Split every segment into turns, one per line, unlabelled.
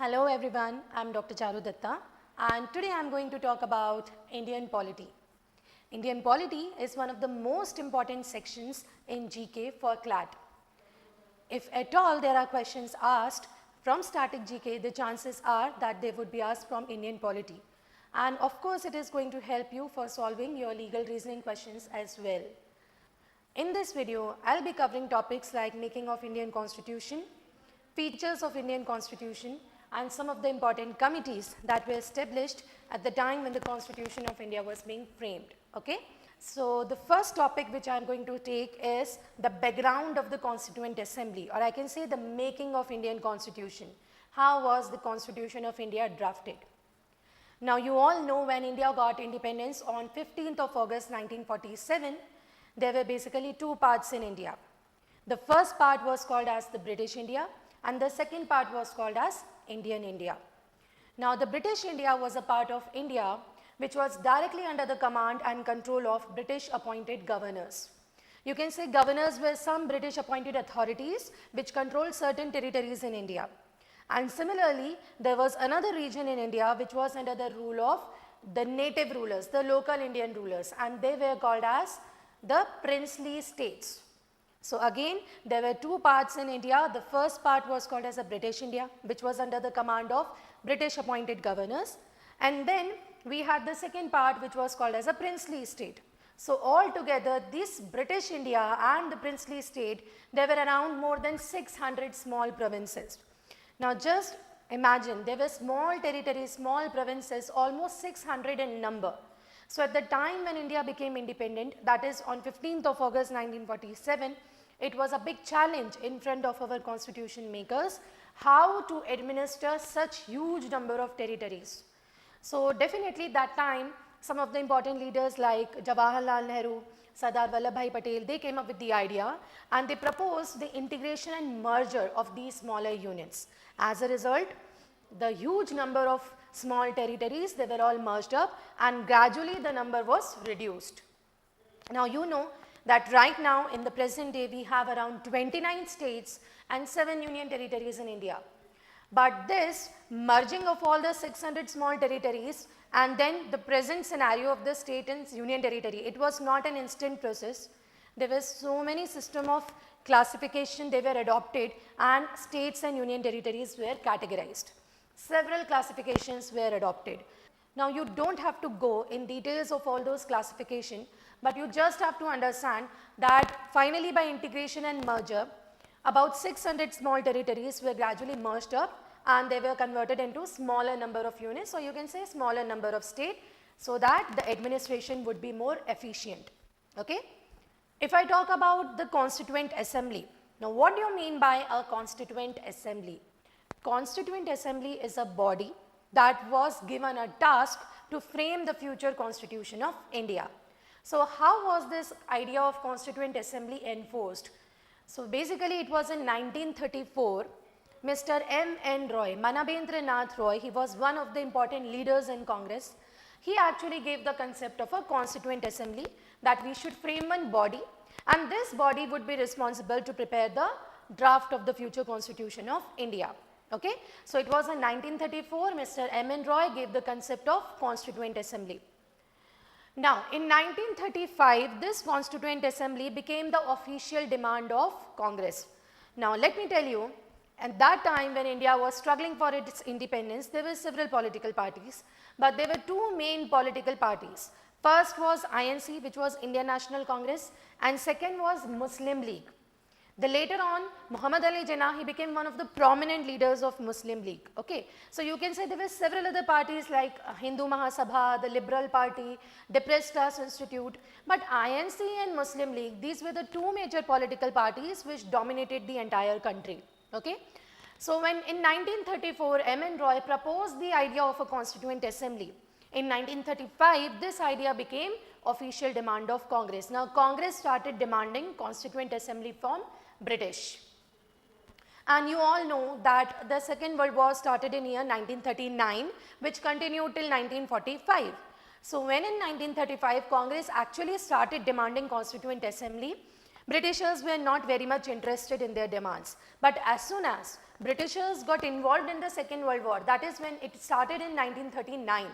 Hello everyone, I am Dr. Charu Datta and today I am going to talk about Indian polity. Indian polity is one of the most important sections in GK for CLAT. If at all there are questions asked from static GK, the chances are that they would be asked from Indian polity. And of course, it is going to help you for solving your legal reasoning questions as well. In this video, I will be covering topics like making of Indian Constitution, features of Indian Constitution, and some of the important committees that were established at the time when the Constitution of India was being framed. Okay? So, the first topic which I am going to take is the background of the Constituent Assembly, or I can say the making of Indian Constitution. How was the Constitution of India drafted? Now, you all know when India got independence on 15th of August 1947, there were basically two parts in India. The first part was called as the British India and the second part was called as Indian India. Now, the British India was a part of India which was directly under the command and control of British appointed governors. You can say governors were some British appointed authorities which controlled certain territories in India. And similarly, there was another region in India which was under the rule of the native rulers, the local Indian rulers, and they were called as the princely states. So again, there were two parts in India. The first part was called as a British India, which was under the command of British appointed governors. And then we had the second part which was called as a princely state. So altogether, this British India and the princely state, there were around more than 600 small provinces. Now just imagine, there were small territories, small provinces, almost 600 in number. So at the time when India became independent, that is on 15th of August 1947, it was a big challenge in front of our constitution makers how to administer such huge number of territories. So definitely that time, some of the important leaders like Jawaharlal Nehru, Sardar Vallabhbhai Patel, they came up with the idea and they proposed the integration and merger of these smaller units. As a result, the huge number of small territories, they were all merged up and gradually the number was reduced. Now you know that right now in the present day we have around 29 states and 7 union territories in India. But this merging of all the 600 small territories and then the present scenario of the state and union territory, it was not an instant process. There were so many system of classification they were adopted and states and union territories were categorized. Several classifications were adopted. Now you don't have to go in details of all those classification, but you just have to understand that finally by integration and merger, about 600 small territories were gradually merged up and they were converted into smaller number of units, or you can say smaller number of state, so that the administration would be more efficient. Okay? If I talk about the Constituent Assembly, now what do you mean by a Constituent Assembly? Constituent Assembly is a body that was given a task to frame the future Constitution of India. So how was this idea of Constituent Assembly enforced? So basically it was in 1934, Mr. M.N. Roy, Manabendra Nath Roy, he was one of the important leaders in Congress. He actually gave the concept of a Constituent Assembly that we should frame one body and this body would be responsible to prepare the draft of the future Constitution of India. Okay? So it was in 1934, Mr. M.N. Roy gave the concept of Constituent Assembly. Now, in 1935, this Constituent Assembly became the official demand of Congress. Now, let me tell you, at that time when India was struggling for its independence, there were several political parties, but there were two main political parties. First was INC, which was Indian National Congress, and second was Muslim League. The later on, Muhammad Ali Jinnah, he became one of the prominent leaders of Muslim League. Okay? So you can say there were several other parties like Hindu Mahasabha, the Liberal Party, Depressed Class Institute, but INC and Muslim League, these were the two major political parties which dominated the entire country. Okay? So when in 1934, M.N. Roy proposed the idea of a Constituent Assembly. In 1935, this idea became official demand of Congress. Now Congress started demanding Constituent Assembly from British. And you all know that the Second World War started in year 1939, which continued till 1945. So when in 1935 Congress actually started demanding Constituent Assembly, Britishers were not very much interested in their demands. But as soon as Britishers got involved in the Second World War. That is when it started in 1939.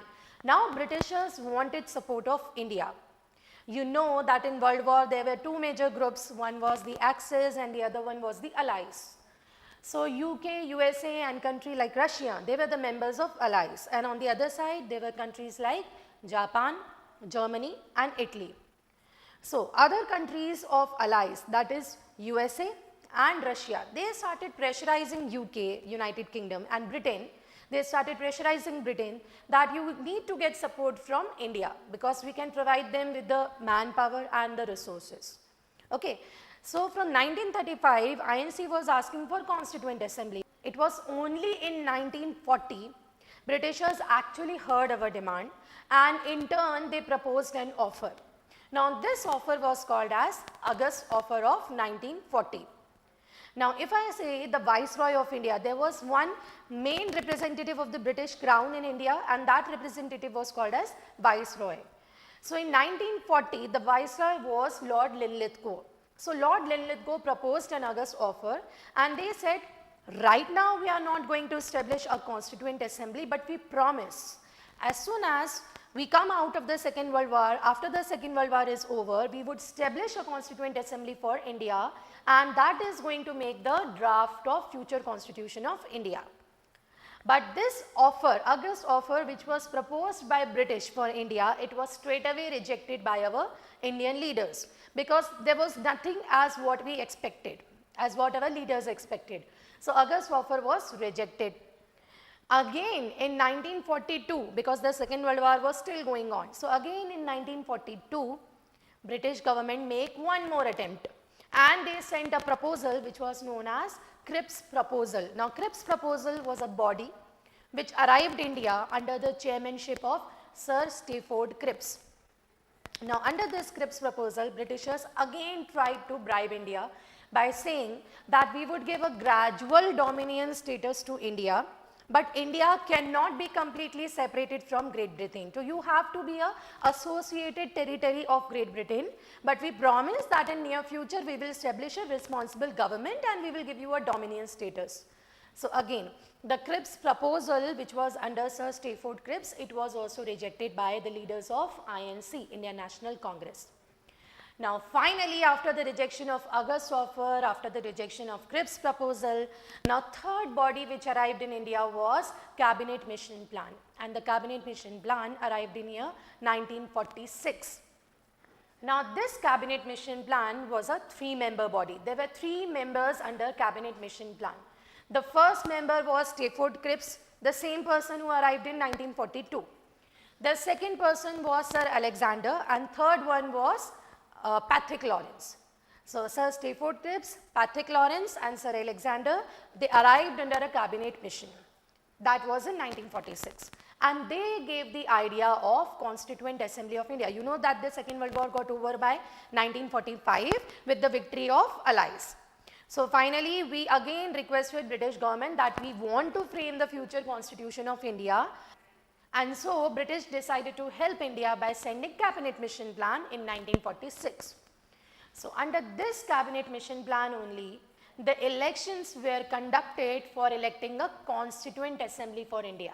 Now Britishers wanted support of India. You know that in World War there were two major groups. One was the Axis and the other one was the Allies. So UK, USA and country like Russia, they were the members of Allies. And on the other side, there were countries like Japan, Germany and Italy. So other countries of Allies, that is USA and Russia, they started pressurizing UK, United Kingdom and Britain. They started pressurizing Britain that you need to get support from India because we can provide them with the manpower and the resources. Okay. So from 1935, INC was asking for Constituent Assembly. It was only in 1940, Britishers actually heard our demand and in turn they proposed an offer. Now this offer was called as August Offer of 1940. Now if I say the Viceroy of India, there was one main representative of the British Crown in India and that representative was called as Viceroy. So in 1940, the Viceroy was Lord Linlithgow. So Lord Linlithgow proposed an August offer and they said, right now we are not going to establish a Constituent Assembly, but we promise as soon as we come out of the Second World War, after the Second World War is over, we would establish a Constituent Assembly for India and that is going to make the draft of future Constitution of India. But this offer, August offer which was proposed by British for India, it was straight away rejected by our Indian leaders because there was nothing as what we expected, as what our leaders expected. So August offer was rejected. Again in 1942, because the Second World War was still going on. So again in 1942, British government make one more attempt and they sent a proposal which was known as Cripps Proposal. Now Cripps Proposal was a body which arrived India under the chairmanship of Sir Stafford Cripps. Now under this Cripps Proposal, Britishers again tried to bribe India by saying that we would give a gradual dominion status to India, but India cannot be completely separated from Great Britain. So you have to be a associated territory of Great Britain, but we promise that in near future we will establish a responsible government and we will give you a dominion status. So again, the Cripps Proposal which was under Sir Stafford Cripps, it was also rejected by the leaders of INC, Indian National Congress. Now finally, after the rejection of August offer, after the rejection of Cripps Proposal, now third body which arrived in India was Cabinet Mission Plan, and the Cabinet Mission Plan arrived in year 1946. Now this Cabinet Mission Plan was a 3-member body. There were 3 members under Cabinet Mission Plan. The first member was Stafford Cripps, the same person who arrived in 1942. The second person was Sir Alexander and third one was Patrick Lawrence. So Sir Stafford Cripps, Patrick Lawrence and Sir Alexander, they arrived under a cabinet mission. That was in 1946 and they gave the idea of Constituent Assembly of India. You know that the Second World War got over by 1945 with the victory of Allies. So finally we again requested British government that we want to frame the future Constitution of India. And so British decided to help India by sending Cabinet Mission Plan in 1946. So under this Cabinet Mission Plan only, the elections were conducted for electing a Constituent Assembly for India.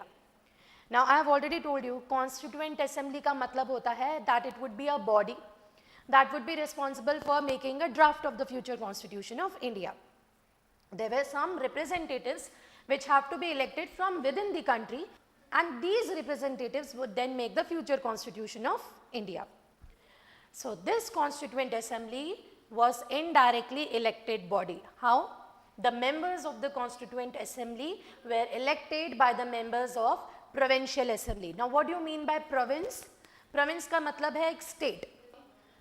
Now I have already told you, Constituent Assembly ka matlab hota hai that it would be a body that would be responsible for making a draft of the future Constitution of India. There were some representatives which have to be elected from within the country, and these representatives would then make the future Constitution of India. So this Constituent Assembly was indirectly elected body. How? The members of the Constituent Assembly were elected by the members of Provincial Assembly. Now what do you mean by province? Province का मतलब है एक state.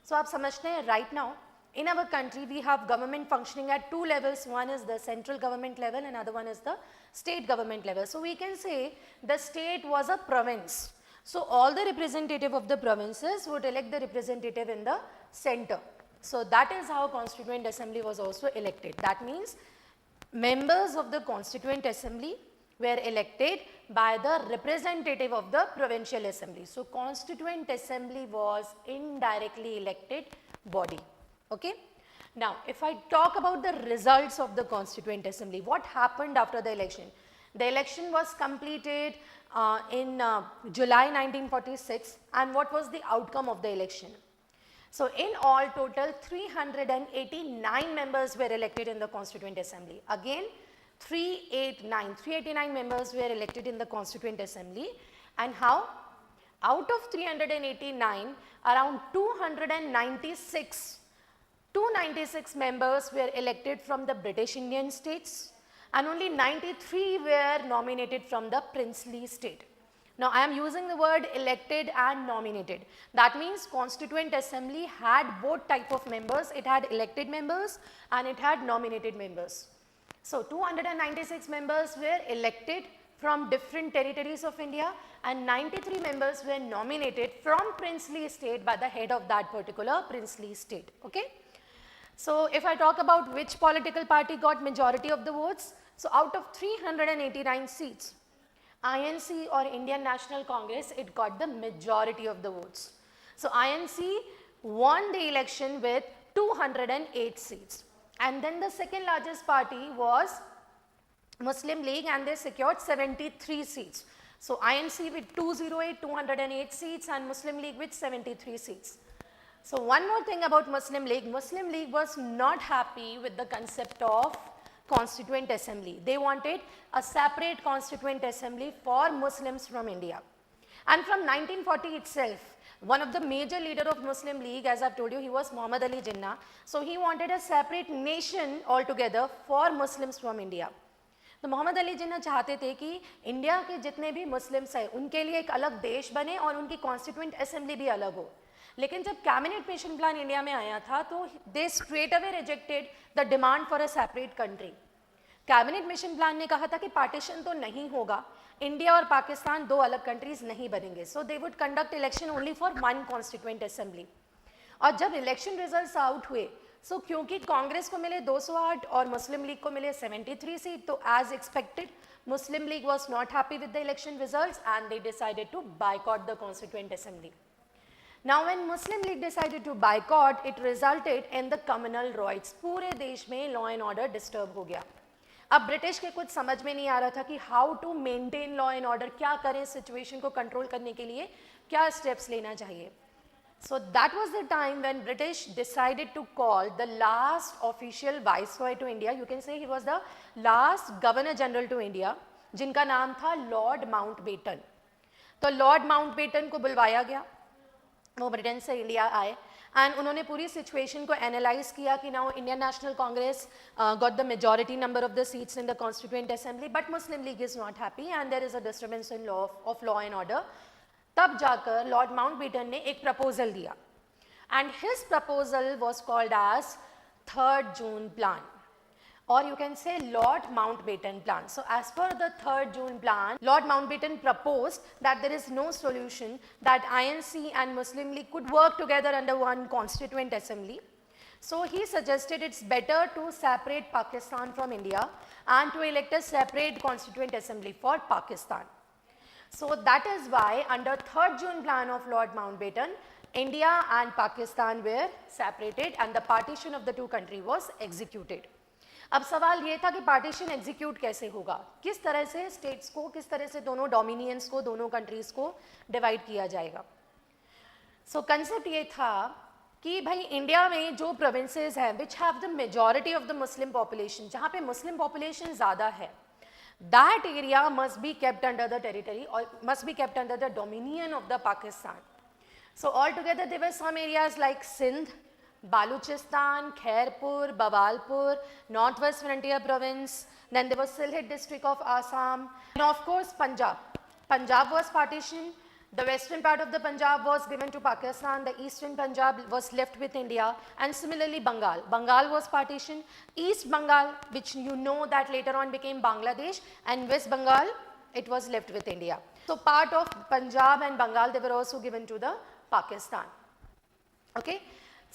So आप समझते हैं right now in our country we have government functioning at 2 levels. One is the central government level and another one is the state government level. So we can say the state was a province. So all the representative of the provinces would elect the representative in the center. So that is how Constituent Assembly was also elected. That means members of the Constituent Assembly were elected by the representative of the Provincial Assembly. So Constituent Assembly was indirectly elected body. Okay. Now, if I talk about the results of the Constituent Assembly, what happened after the election? The election was completed in July 1946, and what was the outcome of the election? So, in all total 389 members were elected in the Constituent Assembly. Again, 389 members were elected in the Constituent Assembly, and how? Out of 389, around 296 members were elected from the British Indian states, and only 93 were nominated from the princely state. Now, I am using the word elected and nominated. That means Constituent Assembly had both type of members. It had elected members and it had nominated members. So, 296 members were elected from different territories of India, and 93 members were nominated from princely state by the head of that particular princely state. Okay? So, if I talk about which political party got majority of the votes, so out of 389 seats, INC or Indian National Congress, it got the majority of the votes. So, INC won the election with 208 seats, and then the second largest party was Muslim League, and they secured 73 seats. So, INC with 208 seats and Muslim League with 73 seats. So, one more thing about Muslim League was not happy with the concept of Constituent Assembly. They wanted a separate Constituent Assembly for Muslims from India. And from 1940 itself, one of the major leader of Muslim League, as I have told you, he was Muhammad Ali Jinnah. So, he wanted a separate nation altogether for Muslims from India. तो मोहम्मद अली जिन्ना चाहते थे कि India के जितने भी Muslims हैं उनके लिए एक अलग देश बने और उनकी कॉन्स्टिट्यूएंट असेंबली भी अलग हो. लेकिन जब कैबिनेट मिशन प्लान इंडिया में आया था तो they straight away rejected the demand for a separate country. Cabinet mission plan ने कहा था कि पार्टीशन तो नहीं होगा, इंडिया और पाकिस्तान दो अलग कंट्रीज नहीं बनेंगे. So they would conduct election only for one constituent assembly. और जब इलेक्शन रिजल्ट्स आउट हुए, सो क्योंकि कांग्रेस को मिले 208 और मुस्लिम लीग को मिले 73 सीट, तो as expected Muslim League was not happy with the election results and they decided to boycott the constituent assembly. Now, when Muslim League decided to boycott, it resulted in the communal riots. पूरे देश में law and order disturb हो गया. अब British के कुछ समझ में नहीं आ रहा था कि how to maintain law and order, क्या करें सिचुएशन को कंट्रोल करने के लिए, क्या स्टेप्स लेना चाहिए. So that was the time when British decided to call the last official viceroy to India. You can say he was the last governor general to India, जिनका नाम था लॉर्ड माउंटबेटन. तो लॉर्ड माउंटबेटन को बुलवाया गया, वो Britain से India आए एंड उन्होंने पूरी सिचुएशन को एनालाइज किया कि now Indian National Congress got the majority number of the seats in the constituent assembly, but Muslim League is not happy and there is a disturbance in law and order. तब जाकर Lord Mountbatten ने एक proposal दिया and his proposal was called as 3rd June plan, or you can say Lord Mountbatten plan. So, as per the 3rd June plan, Lord Mountbatten proposed that there is no solution that INC and Muslim League could work together under one constituent assembly. So, he suggested it's better to separate Pakistan from India and to elect a separate constituent assembly for Pakistan. So, that is why under 3rd June plan of Lord Mountbatten, India and Pakistan were separated and the partition of the two countries was executed. अब सवाल ये था कि partition execute कैसे होगा, किस तरह से स्टेट्स को, किस तरह से दोनों डोमिनियंस को, दोनों कंट्रीज को डिवाइड किया जाएगा. सो कंसेप्ट ये था कि भाई इंडिया में जो प्रोविंसेस हैं which have the majority of the Muslim population, जहाँ पे मुस्लिम पॉपुलेशन ज़्यादा है, that area must be kept under the territory और must be kept under the dominion of the Pakistan. So all together there were some areas like Sindh, Baluchistan, Khairpur, Bawalpur, Northwest Frontier Province, then there was Sylhet district of Assam, and of course Punjab. Punjab was partitioned, the western part of the Punjab was given to Pakistan, the eastern Punjab was left with India, and similarly Bengal. Bengal was partitioned, East Bengal, which you know that later on became Bangladesh, and West Bengal, it was left with India. So part of Punjab and Bengal, they were also given to the Pakistan. Okay.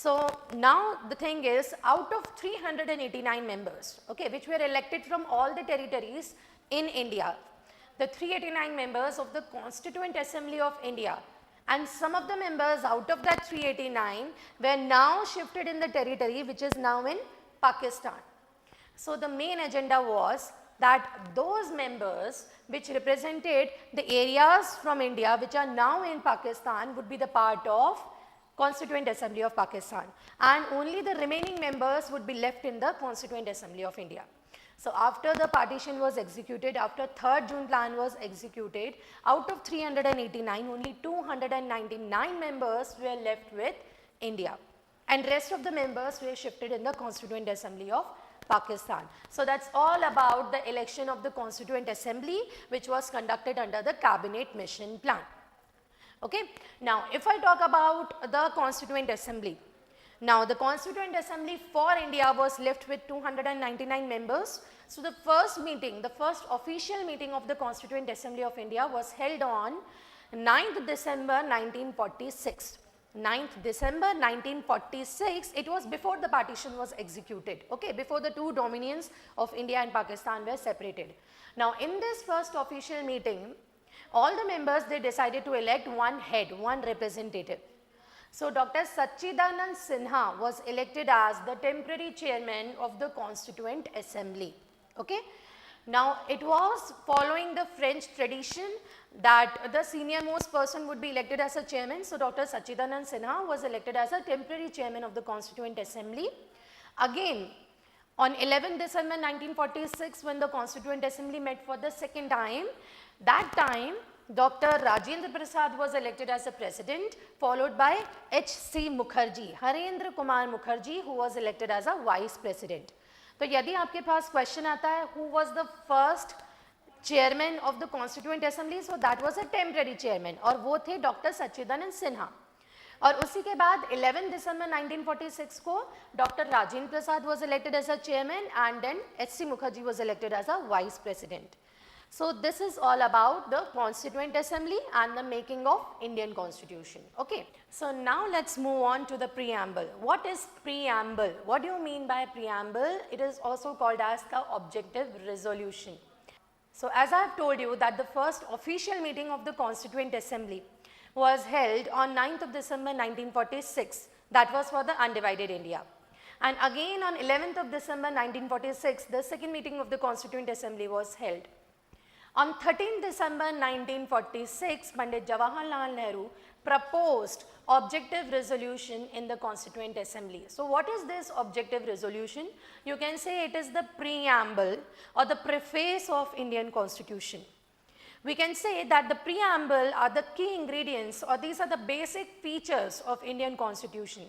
So now the thing is, out of 389 members, okay, which were elected from all the territories in India, the 389 members of the Constituent Assembly of India and some of the members out of that 389 were now shifted in the territory which is now in Pakistan. So the main agenda was that those members which represented the areas from India which are now in Pakistan would be the part of Constituent Assembly of Pakistan, and only the remaining members would be left in the Constituent Assembly of India. So after the partition was executed, after 3rd June plan was executed, out of 389, only 299 members were left with India, and rest of the members were shifted in the Constituent Assembly of Pakistan. So that's all about the election of the Constituent Assembly which was conducted under the Cabinet Mission Plan. Okay. Now if I talk about the Constituent Assembly, now the Constituent Assembly for India was left with 299 members. So the first meeting, the first official meeting of the Constituent Assembly of India was held on 9th December 1946. 9th December 1946, it was before the partition was executed, okay, before the two dominions of India and Pakistan were separated. Now in this first official meeting, all the members, they decided to elect one head, one representative. So Dr. Sachidanand Sinha was elected as the temporary chairman of the Constituent Assembly. Okay. Now it was following the French tradition that the senior most person would be elected as a chairman. So Dr. Sachidanand Sinha was elected as a temporary chairman of the Constituent Assembly. Again, on 11th December 1946, when the Constituent Assembly met for the second time, that time Dr. Rajendra Prasad was elected as a president, followed by H.C. Mukherjee, Harendra Kumar Mukherjee, who was elected as a vice president. तो यदि आपके पास question आता है who was the first chairman of the Constituent Assembly, so that was a temporary chairman, और वो थे doctor सच्चिदानंद सिन्हा. और उसी के बाद 11 दिसंबर 1946 को doctor Rajendra Prasad was elected as a chairman, and then H.C. Mukherjee was elected as a vice president. So this is all about the Constituent Assembly and the making of Indian Constitution. Okay. So now let's move on to the preamble. What is preamble? What do you mean by preamble? It is also called as the objective resolution. So as I have told you that the first official meeting of the Constituent Assembly was held on 9th of December 1946. That was for the undivided India. And again on 11th of December 1946, the second meeting of the Constituent Assembly was held. On 13th December 1946, Pandit Jawaharlal Nehru proposed objective resolution in the Constituent Assembly. So what is this objective resolution? You can say it is the preamble or the preface of Indian Constitution. We can say that the preamble are the key ingredients, or these are the basic features of Indian Constitution.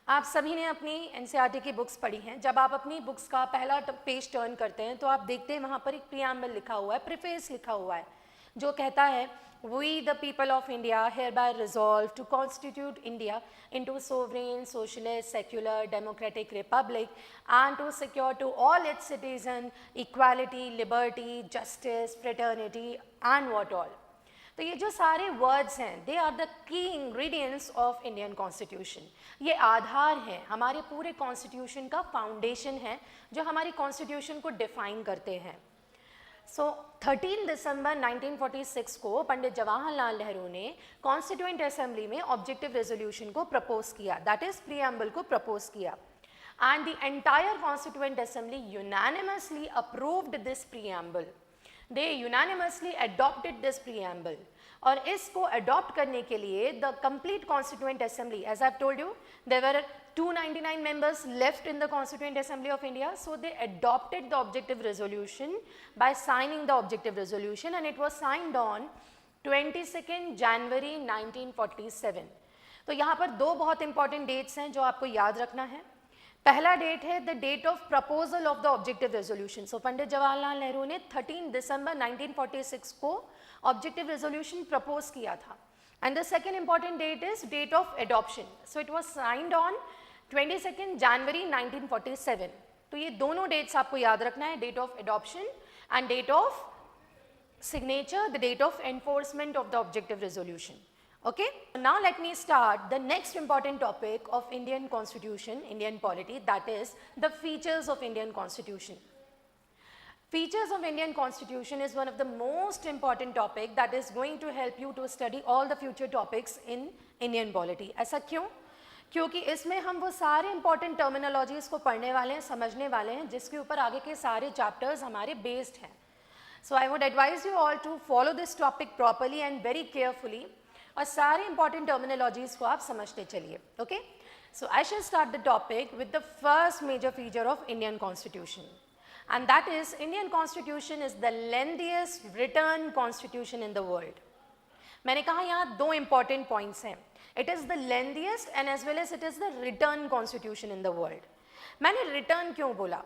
आप सभी ने अपनी NCERT की books पढ़ी हैं. जब आप अपनी बुक्स का पहला पेज टर्न करते हैं तो आप देखते हैं वहाँ पर एक प्रीएम्बल लिखा हुआ है, प्रीफेस लिखा हुआ है, जो कहता है We the people of India hereby resolve to constitute India into a sovereign, socialist, secular, democratic republic and to secure to all its citizens equality, liberty, justice, fraternity and what all. तो ये जो सारे words हैं, they are the key ingredients of Indian constitution. ये आधार है, हमारे पूरे कॉन्स्टिट्यूशन का फाउंडेशन है जो हमारी कॉन्स्टिट्यूशन को डिफाइन करते हैं. सो 13 दिसंबर 1946 को पंडित जवाहरलाल नेहरू ने कॉन्स्टिट्यूएंट असेंबली में ऑब्जेक्टिव रेजोल्यूशन को प्रपोज किया, दैट इज प्रीएम्बल को प्रपोज किया. And the entire constituent assembly unanimously approved this preamble. They unanimously adopted this preamble. और इसको adopt करने के लिए the complete constituent assembly, as I've told you, there were 299 members left in the Constituent Assembly of India, so they adopted the objective resolution by signing the objective resolution, and it was signed on 22nd January 1947. तो यहाँ पर दो बहुत important dates हैं जो आपको याद रखना है. पहला डेट है the date of proposal of the objective resolution. So Pandit Jawaharlal Nehru ने 13 दिसंबर 1946 को ऑब्जेक्टिव रेजोल्यूशन प्रपोज किया था. And the second important date is date of adoption. So it was signed on 22nd January 1947. तो ये दोनों डेट्स आपको याद रखना है, date of adoption and date of signature, the date of enforcement of the objective resolution. Okay, now let me start the next important topic of Indian Constitution, Indian polity, that is the features of Indian Constitution. Features of Indian Constitution is one of the most important topic that is going to help you to study all the future topics in Indian polity. ऐसा क्यों? क्योंकि इसमें हम वो सारे important terminologies को पढ़ने वाले हैं, समझने वाले हैं, जिसके ऊपर आगे के सारे chapters हमारे based हैं. So I would advise you all to follow this topic properly and very carefully. और सारे important terminologies को आप समझते चलिए. Okay? So I shall start the topic with the first major feature of Indian Constitution. And that is, Indian Constitution is the lengthiest written constitution in the world. मैंने कहा यहाँ दो important points हैं. It is the lengthiest and as well as it is the written constitution in the world. मैंने written क्यों बोला?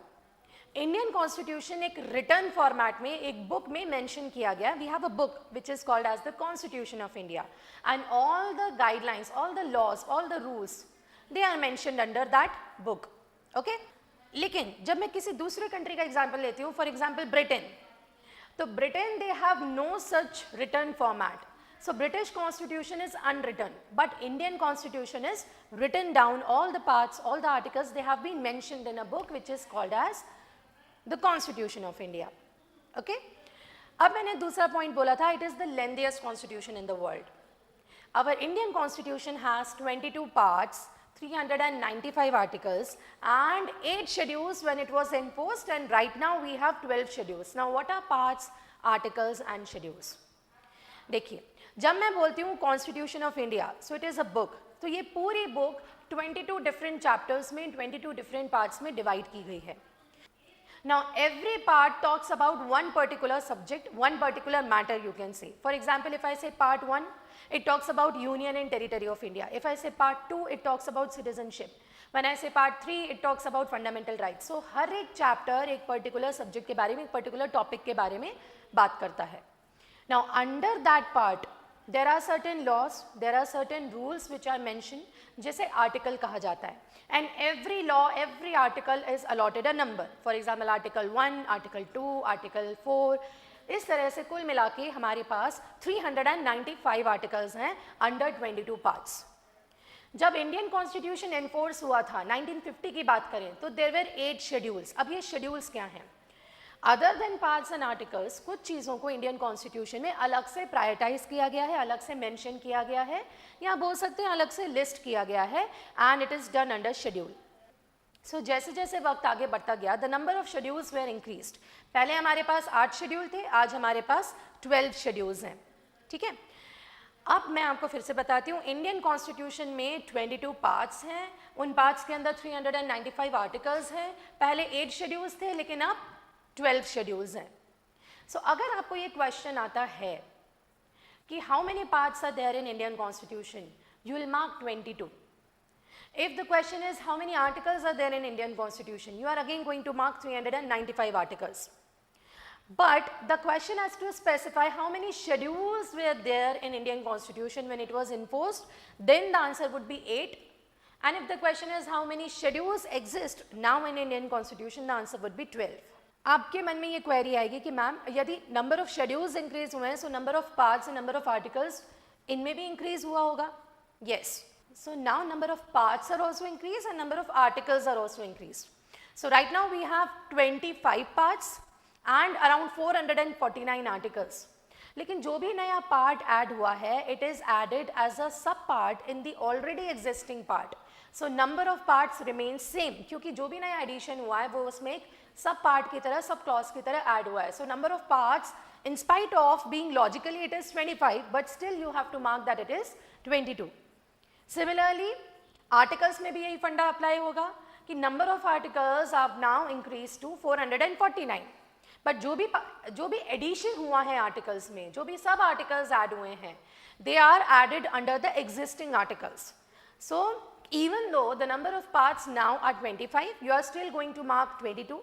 Indian Constitution एक written format में एक book में mention किया गया. We have a book which is called as the Constitution of India, and all the guidelines, all the laws, all the rules, they are mentioned under that book. Okay? लेकिन जब मैं किसी दूसरे country का example लेती हूँ, for example Britain, तो Britain they have no such written format. So British constitution is unwritten, but Indian constitution is written down. All the parts, all the articles, they have been mentioned in a book which is called as the constitution of India. Okay, अब मैंने दूसरा point बोला था, it is the lengthiest constitution in the world. Our Indian constitution has 22 parts, 395 articles and 8 schedules when it was enforced, and right now we have 12 schedules. Now what are parts, articles and schedules? देखिए, जब मैं बोलती हूँ Constitution of India, so it is a book. तो ये पूरी book 22 different chapters में 22 different parts में divide की गई है. Now every part talks about one particular subject, one particular matter, you can say. For example, if I say part 1, it talks about union and territory of India. If I say part 2, it talks about citizenship. When I say part 3, it talks about fundamental rights. So हर एक chapter एक particular subject के बारे में, एक particular topic के बारे में बात करता है. Now under that part, there are certain laws, there are certain rules which are mentioned, जिसे article कहा जाता है. And every law, every article is allotted a number. For example, article 1, article 2, article 4. इस तरह से कुल मिला के हमारे पास 395 आर्टिकल्स हैं अंडर 22 पार्ट्स. जब इंडियन कॉन्स्टिट्यूशन एनफोर्स हुआ था 1950 की बात करें तो देयर वर 8 शेड्यूल्स. अब ये शेड्यूल्स क्या हैं? Other than parts and articles, कुछ चीज़ों को इंडियन कॉन्स्टिट्यूशन में अलग से प्रायोरिटाइज किया गया है, अलग से मेंशन किया गया है, या बोल सकते हैं अलग से लिस्ट किया गया है, and it is done under schedule. So जैसे जैसे वक्त आगे बढ़ता गया, the number of schedules were increased. पहले हमारे पास 8 शेड्यूल थे, आज हमारे पास 12 शेड्यूल्स हैं. ठीक है, अब मैं आपको फिर से बताती हूँ, इंडियन कॉन्स्टिट्यूशन में 22 पार्ट्स हैं, उन पार्ट्स के अंदर 395 आर्टिकल्स हैं. पहले 8 शेड्यूल्स थे, लेकिन अब 12 शेड्यूल्स हैं. सो अगर आपको ये क्वेश्चन आता है कि how many parts are there in Indian constitution, you will mark 22. If the question is how many articles are there in Indian Constitution, you are again going to mark 395 articles. But the question has to specify how many schedules were there in Indian Constitution when it was enforced, then the answer would be 8. And if the question is how many schedules exist now in Indian Constitution, the answer would be 12. आपके मन में ये query आएगी कि ma'am यदि number of schedules increase हुए हैं, so number of parts and number of articles इनमें भी इंक्रीज हुआ होगा. Yes. So now number of parts are also increased and number of articles are also increased. So right now we have 25 parts and around 449 articles. लेकिन जो भी नया part add हुआ है, it is added as a sub part in the already existing part. So number of parts remains same, क्योंकि जो भी नया addition हुआ है वो उसमें एक sub part की तरह, sub clause की तरह add हुआ है. So number of parts, in spite of being logically it is 25, but still you have to mark that it is 22. Similarly, articles में भी यही फंडा अप्लाई होगा कि number of articles are now increase to 449. But जो भी addition हुआ है आर्टिकल्स में, जो भी सब आर्टिकल्स ऐड हुए हैं, they are added under the existing articles. So even though the number of parts now are 25, you are still going to mark 22.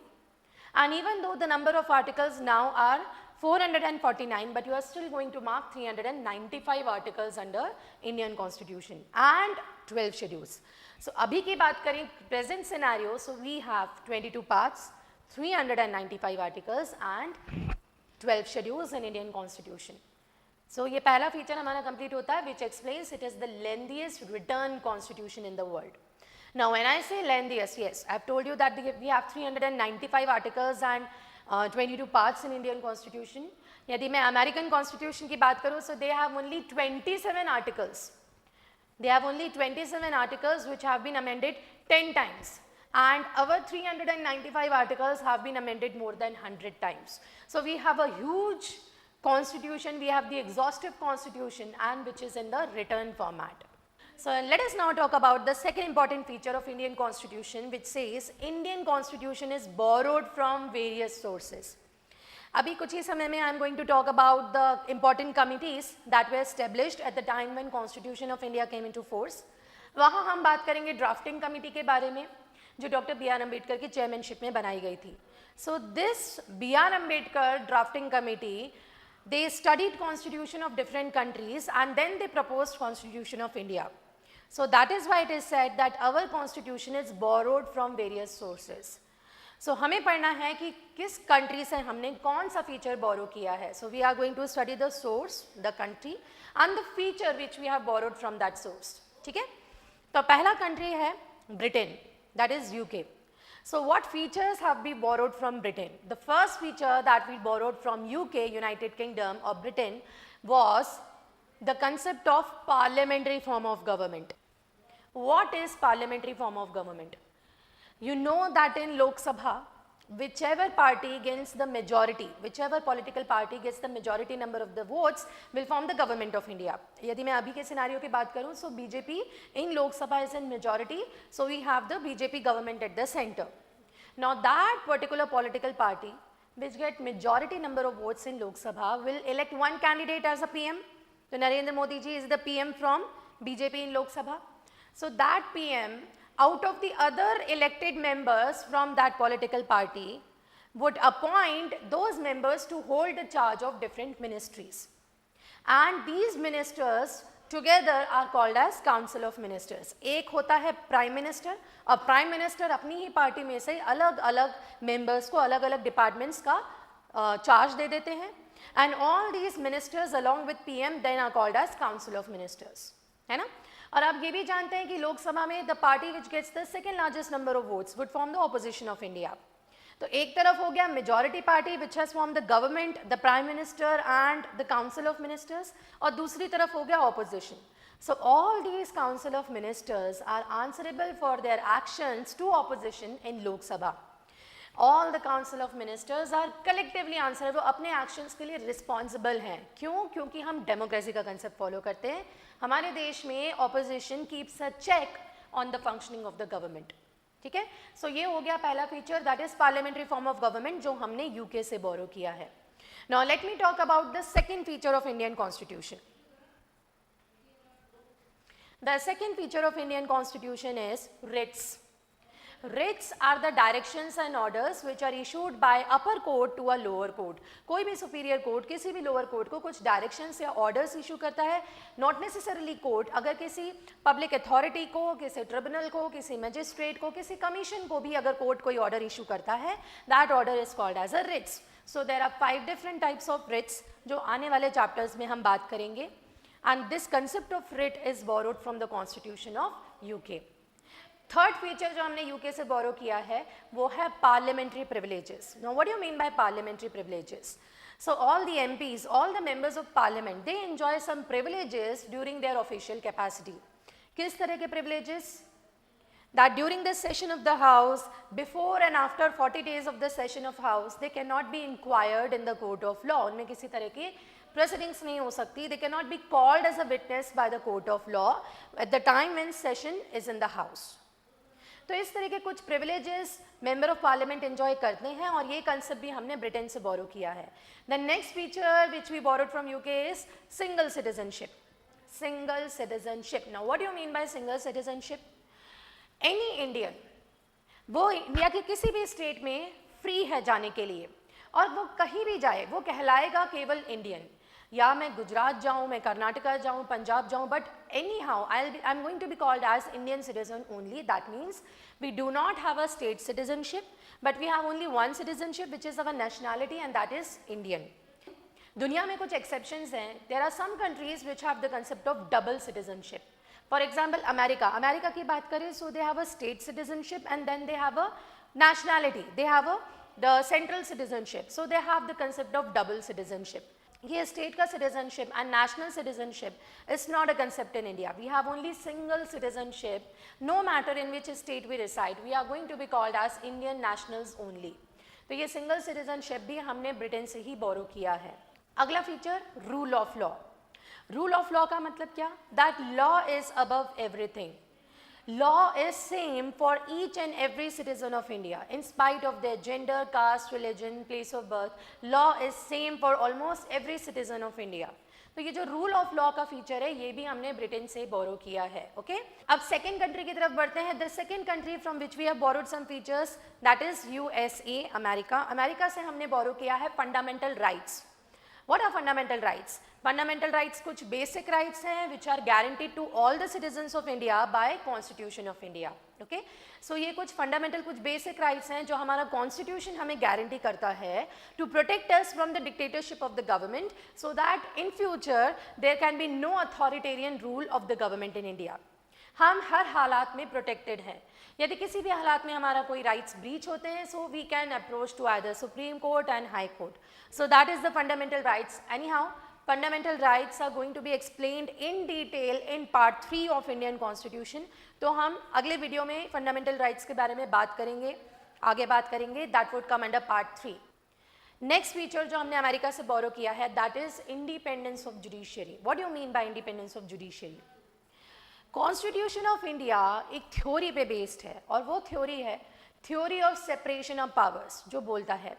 And even though the number of articles now are 449, but you are still going to mark 395 articles under Indian Constitution and 12 schedules. So abhi ki baat karein present scenario, so we have 22 parts, 395 articles and 12 schedules in Indian Constitution. So ये पहला feature हमारा complete होता है, which explains it is the lengthiest written constitution in the world. Now when I say lengthiest, yes, I have told you that we have 395 articles and 22 parts in Indian constitution. यदि मैं American constitution की बात करूँ, so they have only 27 articles. They have only 27 articles which have been amended 10 times. And our 395 articles have been amended more than 100 times. So we have a huge constitution, we have the exhaustive constitution, and which is in the written format. So let us now talk about the second important feature of Indian constitution, which says Indian constitution is borrowed from various sources. अभी कुछ ही समय में I am going to talk about the important committees that were established at the time when Constitution of India came into force. वहाँ हम बात करेंगे drafting committee के बारे में, जो डॉक्टर बी आर अम्बेडकर की चेयरमैनशिप में बनाई गई थी. So this B R Ambedkar drafting committee, they studied constitution of different countries and then they proposed Constitution of India. So that is why it is said that our constitution is borrowed from various sources. So हमें पढ़ना है कि किस country से हमने कौन सा feature बोरो किया है. So we are going to study the source, the country and the feature which we have borrowed from that source. ठीक है. तो पहला कंट्री है Britain, that is UK. So what features have we borrowed from Britain? The first feature that we borrowed from UK, United Kingdom or Britain, was the concept of parliamentary form of government. What is parliamentary form of government? You know that in Lok Sabha, whichever party gets the majority, whichever political party gets the majority number of the votes will form the government of India. यदि मैं अभी के scenario की बात करूं, so BJP in Lok Sabha is in majority, so we have the BJP government at the center. Now that particular political party which get majority number of votes in Lok Sabha will elect one candidate as a PM. So Narendra Modi ji is the PM from BJP in Lok Sabha. So that PM, out of the other elected members from that political party, would appoint those members to hold the charge of different ministries. And these ministers together are called as Council of Ministers. एक होता है Prime Minister, और Prime Minister अपनी ही party में से अलग अलग members को अलग अलग departments का charge दे देते हैं. And all these ministers along with PM then are called as Council of Ministers. है ना. और आप ये भी जानते हैं कि लोकसभा में the party which gets the second largest number of votes would form the opposition of India. तो एक तरफ हो गया majority party which has form the government, the prime minister and the council of ministers, और दूसरी तरफ हो गया opposition. So all these council of ministers are answerable for their actions to opposition in Lok Sabha. All the council of ministers are collectively answerable, वो अपने actions के लिए responsible हैं. क्यों? क्योंकि हम democracy का concept follow करते हैं. हमारे देश में opposition keeps a check on the functioning of the government. ठीक है. So ये हो गया पहला feature, that is parliamentary form of government, जो हमने UK से borrow किया है. Now let me talk about the second feature of Indian Constitution. The second feature of Indian Constitution is writs. Writs are the directions and orders which are issued by upper court to a lower court. कोई भी superior court किसी भी lower court को कुछ directions या orders issue करता है. Not necessarily court, अगर किसी public authority को, किसी tribunal को, किसी magistrate को, किसी commission को भी अगर court कोई order issue करता है, that order is called as a writs. So there are 5 different types of writs जो आने वाले chapters में हम बात करेंगे. And this concept of writ is borrowed from the Constitution of UK. Third feature जो हमने यूके से बोरो किया है वो है parliamentary privileges. Now what do you mean by parliamentary privileges? So all the MPs, all the members of parliament, they enjoy some privileges during their official capacity. किस तरह के privileges? That during the session of the house, before and after 40 days of the session of house, they can not be inquired in the court of law. उनमें किसी तरह की proceedings नहीं हो सकती. They cannot be called as a witness by the court of law at the time when session is in the house. तो इस तरह के कुछ privileges member of parliament enjoy करते हैं और ये कंसेप्ट भी हमने ब्रिटेन से बोरो किया है. The next feature which we borrowed from UK is single citizenship. Single citizenship. Now what do you mean by single citizenship? Any Indian, वो इंडिया के किसी भी स्टेट में फ्री है जाने के लिए और वो कहीं भी जाए वो कहलाएगा केवल इंडियन. या मैं गुजरात जाऊँ, मैं कर्नाटका जाऊँ, पंजाब जाऊँ, but anyhow I am going to be called as Indian citizen only. That means we do not have a state citizenship, but we have only one citizenship which is our nationality and that is Indian. दुनिया में कुछ exceptions हैं. There are some countries which have the concept of double citizenship. For example America की बात करें, so they have a state citizenship and then they have a nationality. They have a the central citizenship. So they have the concept of double citizenship. Here state ka citizenship and national citizenship is not a concept in India. We have only single citizenship. No matter in which state we reside, we are going to be called as Indian nationals only. तो ये single citizenship भी हमने Britain से ही बोरो किया है. अगला feature rule of law. Rule of law का मतलब क्या? That law is above everything. Law is same for each and every citizen of India in spite of their gender, caste, religion, place of birth. Law is same for almost every citizen of India. तो ये जो rule of law का feature है ये भी हमने Britain से borrow किया है. ओके, अब सेकेंड कंट्री की तरफ बढ़ते हैं. The second country from which we have borrowed some features that is USA, America. America से हमने बोरो किया है fundamental rights. What are fundamental rights? Fundamental rights कुछ basic rights हैं which are guaranteed to all the citizens of India by Constitution of India. Okay? So ये कुछ fundamental कुछ basic rights हैं जो हमारा Constitution हमें guarantee करता है to protect us from the dictatorship of the government so that in future there can be no authoritarian rule of the government in India. हम हर हालात में प्रोटेक्टेड हैं. यदि किसी भी हालात में हमारा कोई राइट्स ब्रीच होते हैं so we can approach to either Supreme Court and High Court. So that is the fundamental rights. Anyhow fundamental rights are going to be explained in detail in part 3 of Indian constitution. तो हम अगले video में fundamental rights के बारे में बात करेंगे, आगे बात करेंगे. That would come under part 3. Next feature जो हमने अमेरिका से बोरो किया है that is independence of judiciary. What do you mean by independence of judiciary? Constitution of India एक थ्योरी पे बेस्ड है और वो थ्योरी है theory of separation of powers, जो बोलता है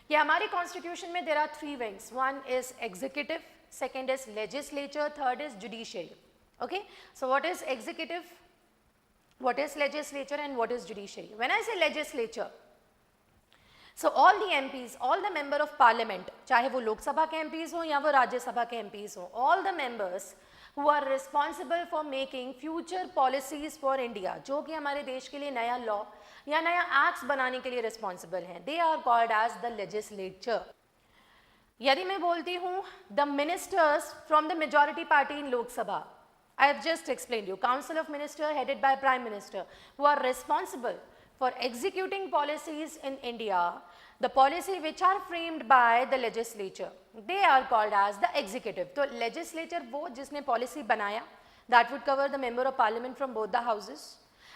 कि हमारे कॉन्स्टिट्यूशन में there are 3 wings. One is executive, second is legislature, third is judiciary. Okay, so what is executive, what is legislature and what is judiciary? When I से legislature, so all the MPs, all the member of parliament, चाहे वो लोकसभा के MPs हो या वो राज्यसभा के MPs हो, all the members who are responsible for making future policies for India, जो कि हमारे देश के लिए नया लॉ या नया एक्ट्स बनाने के लिए रिस्पॉन्सिबल हैं, they are called as the legislature. यदि मैं बोलती हूँ the ministers from the majority party in Lok Sabha, I have just explained you, council of minister headed by prime minister who are responsible for executing policies in India, the policy which are framed by the legislature, they are called as the executive. तो legislature वो जिसने policy बनाया, that would cover the member of parliament from both the houses,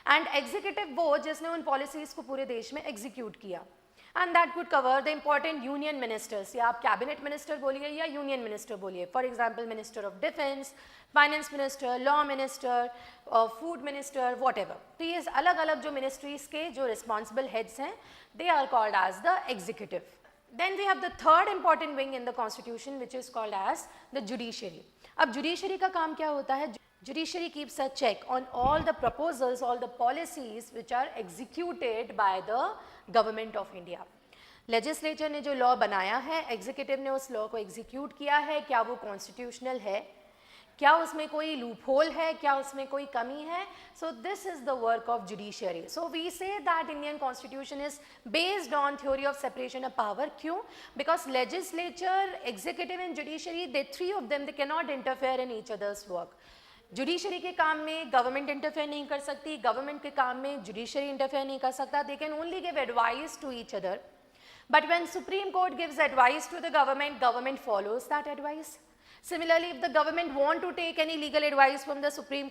and executive वो जिसने उन policies को पूरे देश में execute किया, and that could cover the important union ministers, या आप cabinet minister बोलिए या union minister बोलिए. For example, minister of defense, finance minister, law minister, food minister, whatever. तो ये अलग अलग जो ministries के जो responsible heads हैं, they are called as the executive. Then we have the third important wing in the constitution which is called as the judiciary. अब judiciary का काम क्या होता है? Judiciary keeps a check on all the proposals, all the policies which are executed by the government of India. Legislature ने जो law बनाया है, एग्जीक्यूटिव ने उस लॉ को एग्जीक्यूट किया है, क्या वो कॉन्स्टिट्यूशनल है, क्या उसमें कोई लूप होल है, क्या उसमें कोई कमी है. So this is the work of judiciary. So we say that Indian constitution is based on theory of separation of power. क्यों? Because legislature, executive and judiciary, they 3 of them, they cannot interfere in each other's work. Judiciary के काम में government interfere नहीं कर सकती, government के काम में जुडिशरी इंटरफेयर नहीं कर सकता. They can only give advice to each other. But when Supreme Court gives advice to the government, government follows that advice. Similarly, if the government want to take any legal advice from the Supreme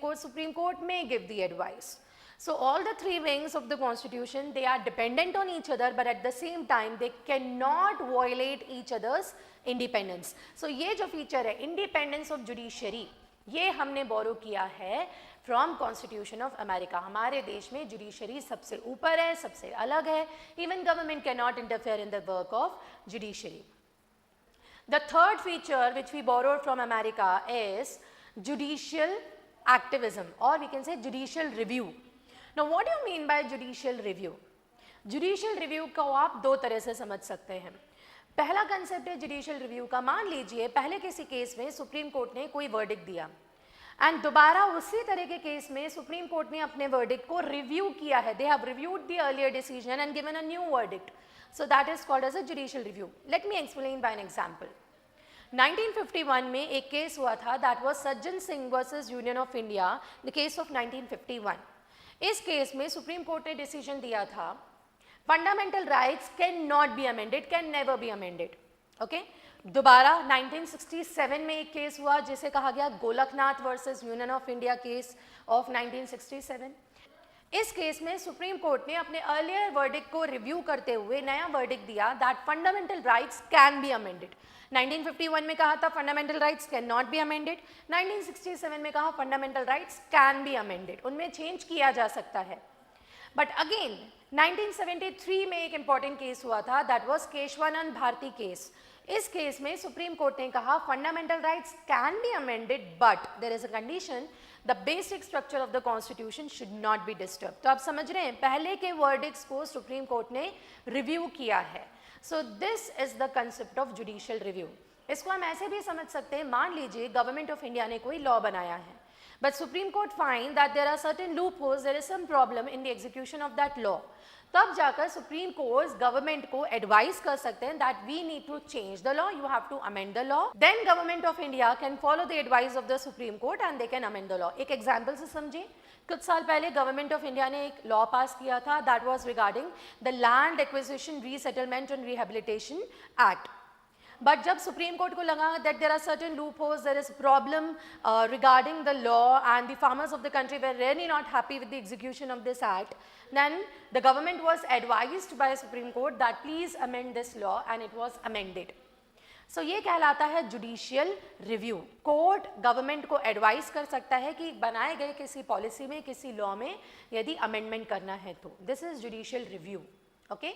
Court may give the advice. So all the 3 wings of the constitution, they are dependent on each other, but at the same time they cannot violate each other's independence. So ये जो feature है independence of judiciary, ये हमने बोरो किया है from constitution of America. हमारे देश में जुडिशरी सबसे ऊपर है, सबसे अलग है. Even government can not interfere in the work of judiciary. The third feature which we borrowed from America is judicial activism, और we can say judicial review. Now what do you mean by judicial review? Judicial review को आप 2 तरह से समझ सकते हैं. पहला concept है जुडिशियल रिव्यू का. मान लीजिए पहले किसी केस में सुप्रीम कोर्ट ने कोई वर्डिक्ट दिया एंड दोबारा उसी तरह के केस में सुप्रीम कोर्ट ने अपने वर्डिक्ट को रिव्यू किया है. They have reviewed the earlier decision and given a new verdict. So that is called as a judicial review. Let me explain by an example. 1951 में एक केस हुआ था, that was Sajjan Singh versus Union of India, the case of 1951. इस case में Supreme Court ने decision दिया था fundamental rights can not be amended, can never be amended. Okay, दोबारा 1967 में एक केस हुआ जिसे कहा गया Golaknath versus Union of India case of 1967. इस केस में सुप्रीम कोर्ट ने अपने अर्लियर वर्डिक्ट को रिव्यू करते हुए नया वर्डिक्ट दिया that fundamental rights can be amended. 1951 में कहा था fundamental rights can not be amended, 1967 में कहा fundamental rights can be amended, उनमें चेंज किया जा सकता है. बट अगेन 1973 में एक इंपॉर्टेंट केस हुआ था, that was Keshavananda Bharati case. इस केस में सुप्रीम कोर्ट ने कहा fundamental rights can be amended but there is a condition, the basic structure of the constitution should not be disturb. तो आप समझ रहे हैं पहले के वर्डिक्ट्स को सुप्रीम कोर्ट ने रिव्यू किया है. So this is the concept of judicial review. इसको हम ऐसे भी समझ सकते हैं, मान लीजिए गवर्नमेंट ऑफ इंडिया ने कोई लॉ बनाया है, but Supreme Court find that there are certain loopholes, there is some problem in the execution of that law. तब जाकर सुप्रीम कोर्ट गवर्नमेंट को एडवाइस कर सकते हैं that we need to change the law, you have to amend the law. Then government of India can follow the advice of the Supreme Court and they can amend the law. एक example से समझिए, कुछ साल पहले government of India ने एक law पास किया था that was regarding the land acquisition resettlement and rehabilitation act. But जब सुप्रीम कोर्ट को लगा that there are certain loopholes, there is problem regarding the law and the farmers of the country were really not happy with the execution of this act, then the government was advised by Supreme Court that please amend this law and it was amended. So ये कहलाता है judicial review. Court government को advice कर सकता है कि बनाए गए किसी पॉलिसी में, किसी लॉ में यदि अमेंडमेंट करना है तो. This is judicial review. Okay,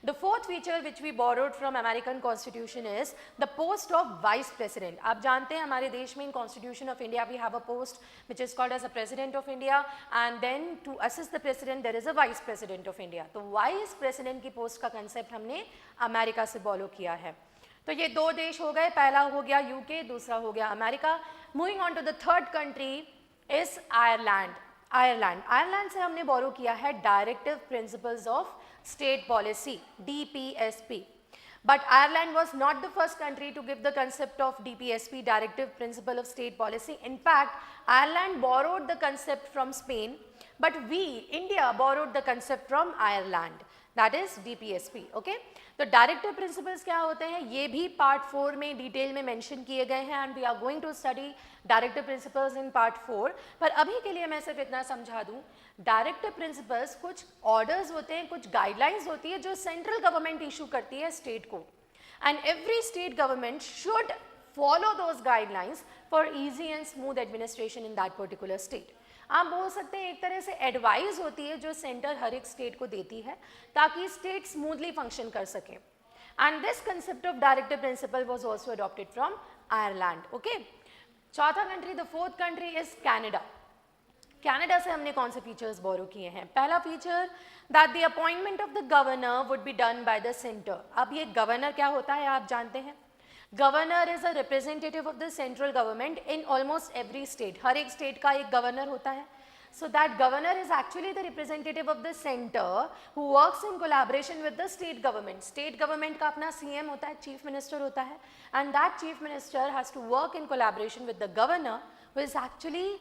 the fourth feature which we borrowed from American Constitution is the post of Vice President. आप जानते हैं हमारे देश में in Constitution of India we have a post which is called as a President of India, and then to assist the President there is a Vice President of India. तो Vice President की post का concept हमने America से bowler किया है. तो ये दो देश हो गए, पहला हो गया यूके, दूसरा हो गया America. Moving on to the third country is Ireland. Ireland से हमने बोरो किया है directive principles of state policy, DPSP. But Ireland was not the first country to give the concept of DPSP, Directive Principle of State Policy. In fact, Ireland borrowed the concept from Spain, but we, India, borrowed the concept from Ireland. That is DPSP. Okay? तो directive principles क्या होते हैं ये भी part 4 में detail में mention किए गए हैं, and we are going to study directive principles in part 4. पर अभी के लिए मैं सिर्फ इतना समझा दूं, डायरेक्टिव प्रिंसिपल्स कुछ ऑर्डर्स होते हैं, कुछ गाइडलाइंस होती है जो सेंट्रल गवर्नमेंट इशू करती है स्टेट को, and every state government should follow those guidelines for easy and smooth administration in that particular state. आप बोल सकते हैं एक तरह से एडवाइस होती है जो सेंटर हर एक स्टेट को देती है ताकि स्टेट स्मूथली फंक्शन कर सके. And this concept of directive principle was also adopted from Ireland. Okay, चौथा country, the fourth country is Canada. Canada से हमने कौन से फीचर्स बोरो किए हैं? पहला feature that the appointment of the governor would be done by the centre. अब ये गवर्नर क्या होता है आप जानते हैं. Governor is a representative of the central government in almost every state. हर एक स्टेट का एक गवर्नर होता है. So that governor is actually the representative of the centre who works in collaboration with the state government. State government का अपना CM होता है, चीफ मिनिस्टर होता है, and that chief minister has to work in collaboration with the governor who is actually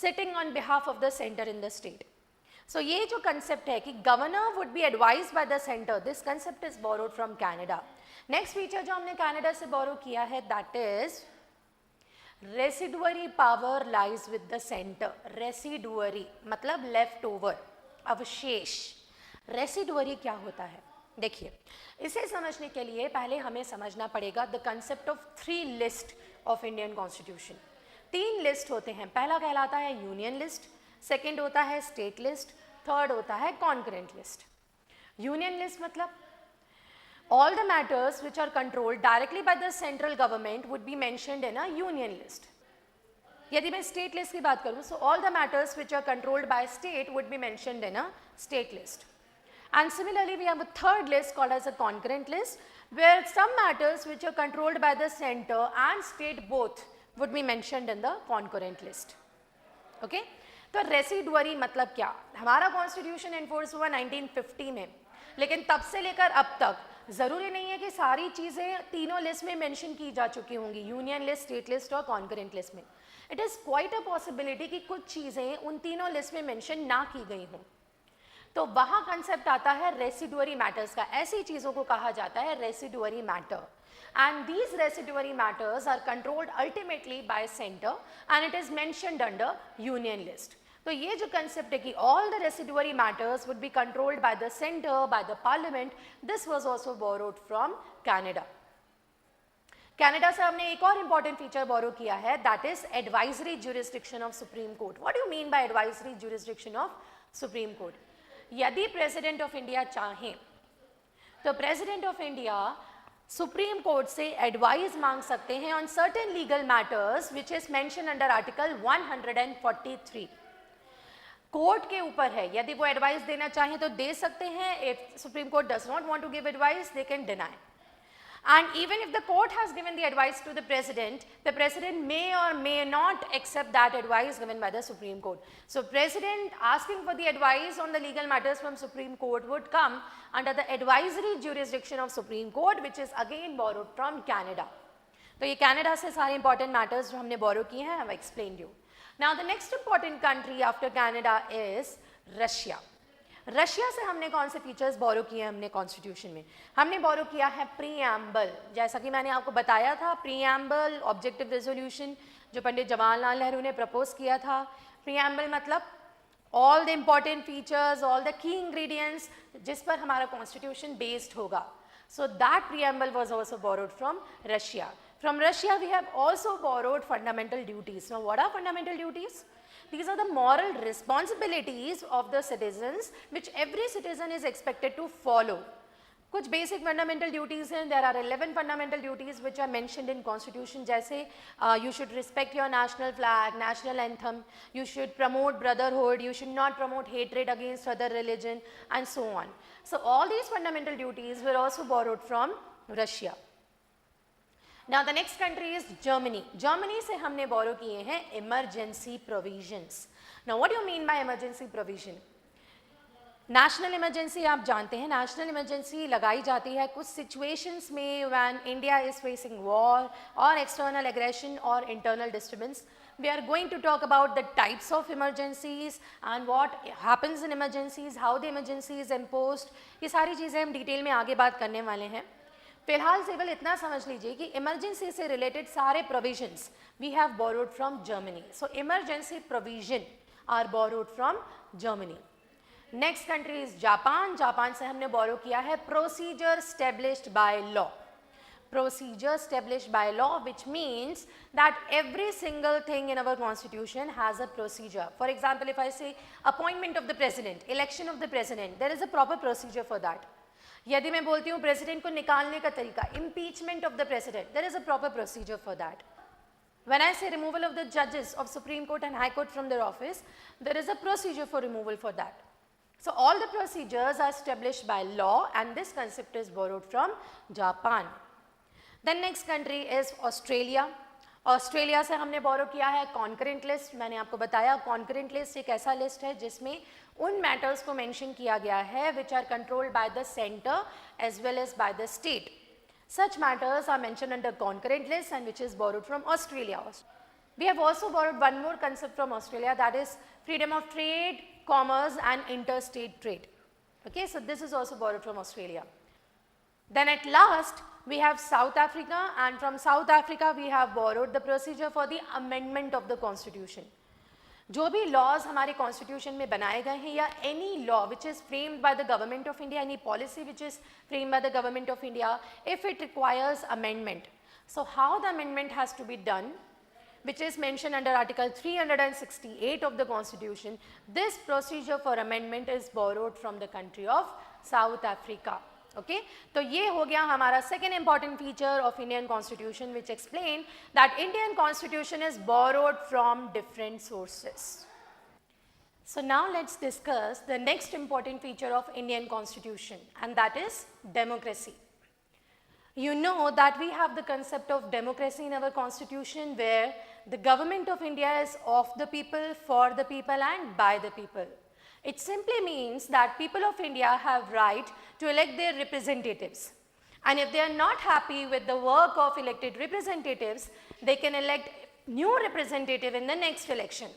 sitting on behalf of the centre in the state. So ये जो concept है कि governor would be advised by the centre, this concept is borrowed from Canada. Next feature जो हमने Canada से borrow किया है that is residuary power lies with the centre. Residuary मतलब लेफ्ट ओवर, अवशेष. रेसिडुअरी क्या होता है? देखिए, इसे समझने के लिए पहले हमें समझना पड़ेगा the concept of 3 list of Indian constitution. 3 list होते हैं. पहला कहलाता है यूनियन लिस्ट, सेकेंड होता है स्टेट लिस्ट, थर्ड होता है कॉन्करेंट लिस्ट. यूनियन लिस्ट मतलब all the matters which are controlled directly by the central government would be mentioned in a union list. यदि मैं state list की बात करूँ, so all the matters which are controlled by state would be mentioned in a state list. And similarly, we have a third list called as a concurrent list, where some matters which are controlled by the center and state both would be mentioned in the concurrent list. Okay? तो residuary मतलब क्या? हमारा constitution enforce हुआ 1950 में, लेकिन तब से लेकर अब तक ज़रूरी नहीं है कि सारी चीज़ें तीनों लिस्ट में मेंशन की जा चुकी होंगी, यूनियन लिस्ट, स्टेट लिस्ट और कॉन्करेंट लिस्ट में. It is quite a possibility कि कुछ चीज़ें उन तीनों लिस्ट में मेंशन ना की गई हों. तो वहाँ कंसेप्ट आता है रेसिडुअरी मैटर्स का, ऐसी चीज़ों को कहा जाता है residuary matter, and these residuary matters are controlled ultimately by center and it is mentioned under union list. तो ये जो concept है कि all the residuary matters would be controlled by the center, by the parliament, this was also borrowed from Canada. Canada से हमने एक और important feature borrow किया है, that is advisory jurisdiction of Supreme Court. What do you mean by advisory jurisdiction of Supreme Court? यदि president of India चाहें तो president of India supreme court से एडवाइस मांग सकते हैं on certain legal matters which is mention under article 143. Court के ऊपर है, यदि वो एडवाइस देना चाहें तो दे सकते हैं. If Supreme Court does not want to give advice they can deny. And even if the court has given the advice to the president may or may not accept that advice given by the Supreme Court. So president asking for the advice on the legal matters from Supreme Court would come under the advisory jurisdiction of Supreme Court, which is again borrowed from Canada. तो ये Canada से सारे important matters जो हमने borrow किए हैं, I've explained you. Now the next important country after Canada is Russia. Russia से हमने कौन से फीचर्स बोरो किए हैं हमने कॉन्स्टिट्यूशन में? हमने बोरो किया है प्रीएम्बल. जैसा कि मैंने आपको बताया था, प्रीएम्बल ऑब्जेक्टिव रेजोल्यूशन जो पंडित जवाहरलाल नेहरू ने प्रपोज किया था. प्रीएम्बल मतलब all the important features, all the key ingredients जिस पर हमारा कॉन्स्टिट्यूशन बेस्ड होगा. So that preamble was also borrowed from Russia. From Russia we have also borrowed fundamental duties. Now what are fundamental duties? These are the moral responsibilities of the citizens which every citizen is expected to follow. कुछ basic fundamental duties हैं. There are 11 fundamental duties which are mentioned in constitution, जैसे you should respect your national flag, national anthem, you should promote brotherhood, you should not promote hatred against other religion and so on. So all these fundamental duties were also borrowed from Russia. Now the next country is Germany. Germany से हमने borrow किए हैं emergency provisions. Now what do you mean by emergency provision? National emergency आप जानते हैं, national emergency लगाई जाती है कुछ situations में when India is facing war or external aggression or internal disturbance. We are going to talk about the types of emergencies and what happens in emergencies, how the emergency is imposed. ये सारी चीज़ें हम detail में आगे बात करने वाले हैं. फिलहाल केवल इतना समझ लीजिए कि इमरजेंसी से रिलेटेड सारे provisions we have borrowed from Germany. So emergency provision are borrowed from Germany. Next country is Japan. Japan से हमने बोरो किया है procedure established by law. Procedure established by law, which means that every single thing in our constitution has a procedure. For example, if I say appointment of the president, election of the president, there is a proper procedure for that. यदि मैं बोलती हूँ president को निकालने का तरीका, impeachment of the president, there is a proper procedure for that. When I say removal of the judges of Supreme Court and High Court from their office, there is a procedure for removal for that. So all the procedures are established by law and this concept is borrowed from Japan. The next country is Australia. Australia से हमने बोरो किया है concurrent list. मैंने आपको बताया concurrent list एक ऐसा list है जिसमें उन मैटर्स को मेंशन किया गया है which are controlled by the centre as well as by the state. Such matters are mentioned under concurrent list and which is borrowed from Australia. We have also borrowed one more concept from Australia, that is freedom of trade, commerce and interstate trade. Okay, so this is also borrowed from Australia. Then at last we have South Africa, and from South Africa we have borrowed the procedure for the amendment of the constitution. जो भी laws हमारे constitution में बनाए गए हैं या any law which is framed by the government of India, any policy which is framed by the government of India, if it requires amendment. So how the amendment has to be done, which is mentioned under article 368 of the constitution, this procedure for amendment is borrowed from the country of South Africa. Okay, तो ये हो गया हमारा second important feature of Indian Constitution, which explain that Indian Constitution is borrowed from different sources. So now let's discuss the next important feature of Indian Constitution, and that is democracy. You know that we have the concept of democracy in our constitution, where the government of India is of the people, for the people and by the people. It simply means that people of India have right to elect their representatives, and if they are not happy with the work of elected representatives, they can elect new representative in the next election.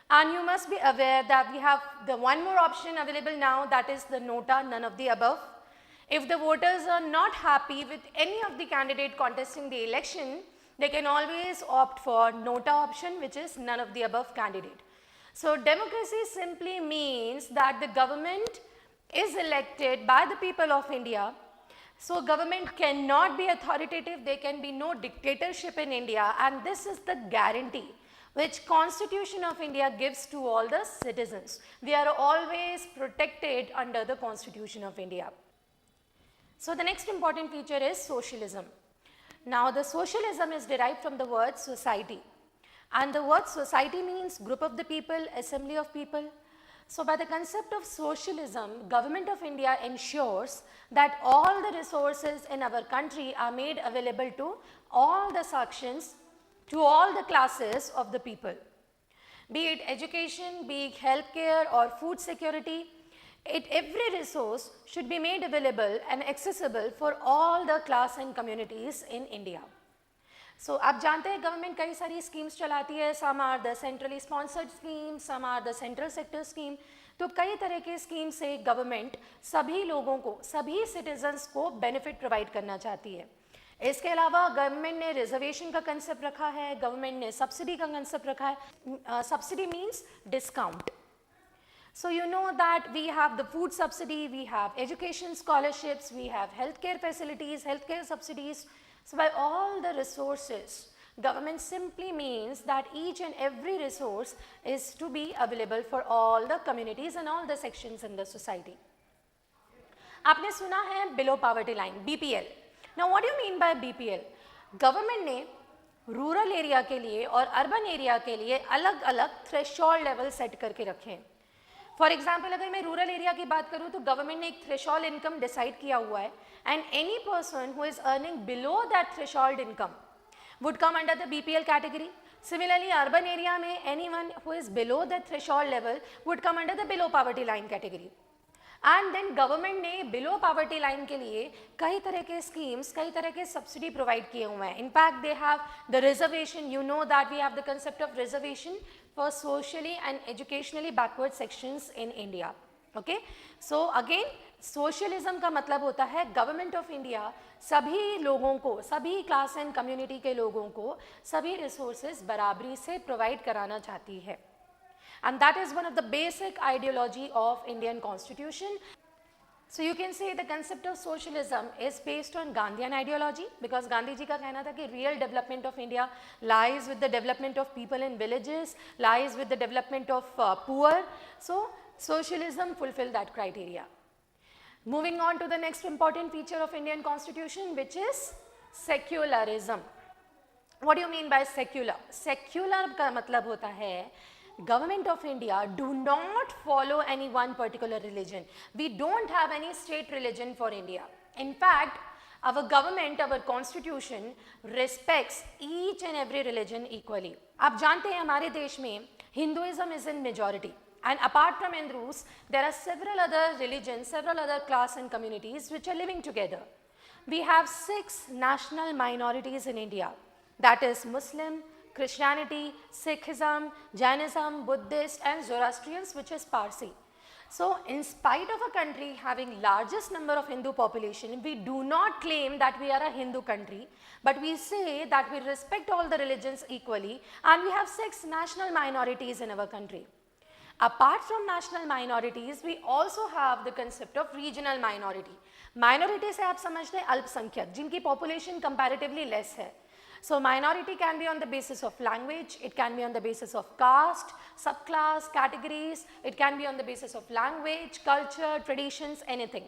And you must be aware that we have the one more option available now, that is the nota, none of the above. If the voters are not happy with any of the candidate contesting the election, they can always opt for nota option, which is none of the above candidate. So democracy simply means that the government is elected by the people of India. So government cannot be authoritative, there can be no dictatorship in India, and this is the guarantee which Constitution of India gives to all the citizens. We are always protected under the Constitution of India. So the next important feature is socialism. Now the socialism is derived from the word society, and the word society means group of the people, assembly of people. So by the concept of socialism, Government of India ensures that all the resources in our country are made available to all the sections, to all the classes of the people. Be it education, be it healthcare or food security, every resource should be made available and accessible for all the class and communities in India. So आप जानते हैं government कई सारी schemes चलाती है, some are the centrally sponsored schemes, some are the central sector scheme. तो कई तरह के स्कीम से गवर्नमेंट सभी लोगों को, सभी सिटीजन्स को बेनिफिट प्रोवाइड करना चाहती है. इसके अलावा गवर्नमेंट ने रिजर्वेशन का कंसेप्ट रखा है, गवर्नमेंट ने सब्सिडी का कंसेप्ट रखा है. Subsidy means discount. So you know that we have the food subsidy, we have education scholarships, we have healthcare facilities, healthcare subsidies. So by all the resources, government simply means that each and every resource is to be available for all the communities and all the sections in the society. आपने सुना है below poverty line, BPL. Now what do you mean by BPL? Government ने rural area के लिए और urban area के लिए अलग अलग थ्रेशोल्ड लेवल सेट करके रखे हैं. फॉर एग्जाम्पल अगर मैं रूरल एरिया की बात करूं तो गवर्नमेंट ने एक थ्रेशोल्ड इनकम डिसाइड किया हुआ है, and any person who is earning below that threshold income would come under the BPL category. Similarly urban area में anyone who is below that threshold level would come under the below poverty line category. And then government ने below poverty line के लिए कई तरह के schemes, कई तरह के सब्सिडी प्रोवाइड किए हुए हैं. In fact they have the reservation. You know that we have the concept of reservation for socially and educationally backward sections in India. Okay, so again socialism का मतलब होता है गवर्नमेंट ऑफ इंडिया सभी लोगों को, सभी क्लास एंड कम्युनिटी के लोगों को सभी रिसोर्सेज बराबरी से प्रोवाइड कराना चाहती है. And that is one of the basic ideology of Indian Constitution. So you can say the concept of socialism is based on Gandhian ideology, because Gandhi ji का कहना था कि real development of India lies with the development of people in villages, lies with the development of poor. So socialism fulfilled that criteria. Moving on to the next important feature of Indian Constitution, which is secularism. What do you mean by secular? Secular का मतलब होता है Government of India do not follow any one particular religion. We don't have any state religion for India. In fact, our government, our constitution respects each and every religion equally. आप जानते हैं हमारे देश में Hinduism is in majority, and apart from Hindus, there are several other religions, several other class and communities which are living together. We have 6 national minorities in India, that is Muslim, Christianity, Sikhism, Jainism, Buddhist and Zoroastrians, which is Parsi. So in spite of a country having largest number of Hindu population, we do not claim that we are a Hindu country, but we say that we respect all the religions equally, and we have 6 national minorities in our country. Apart from national minorities, we also have the concept of regional minority. Minority से आप समझते हैं अल्पसंख्यक, जिनकी population comparatively less है. So minority can be on the basis of language, it can be on the basis of caste, subclass, categories, it can be on the basis of language, culture, traditions, anything.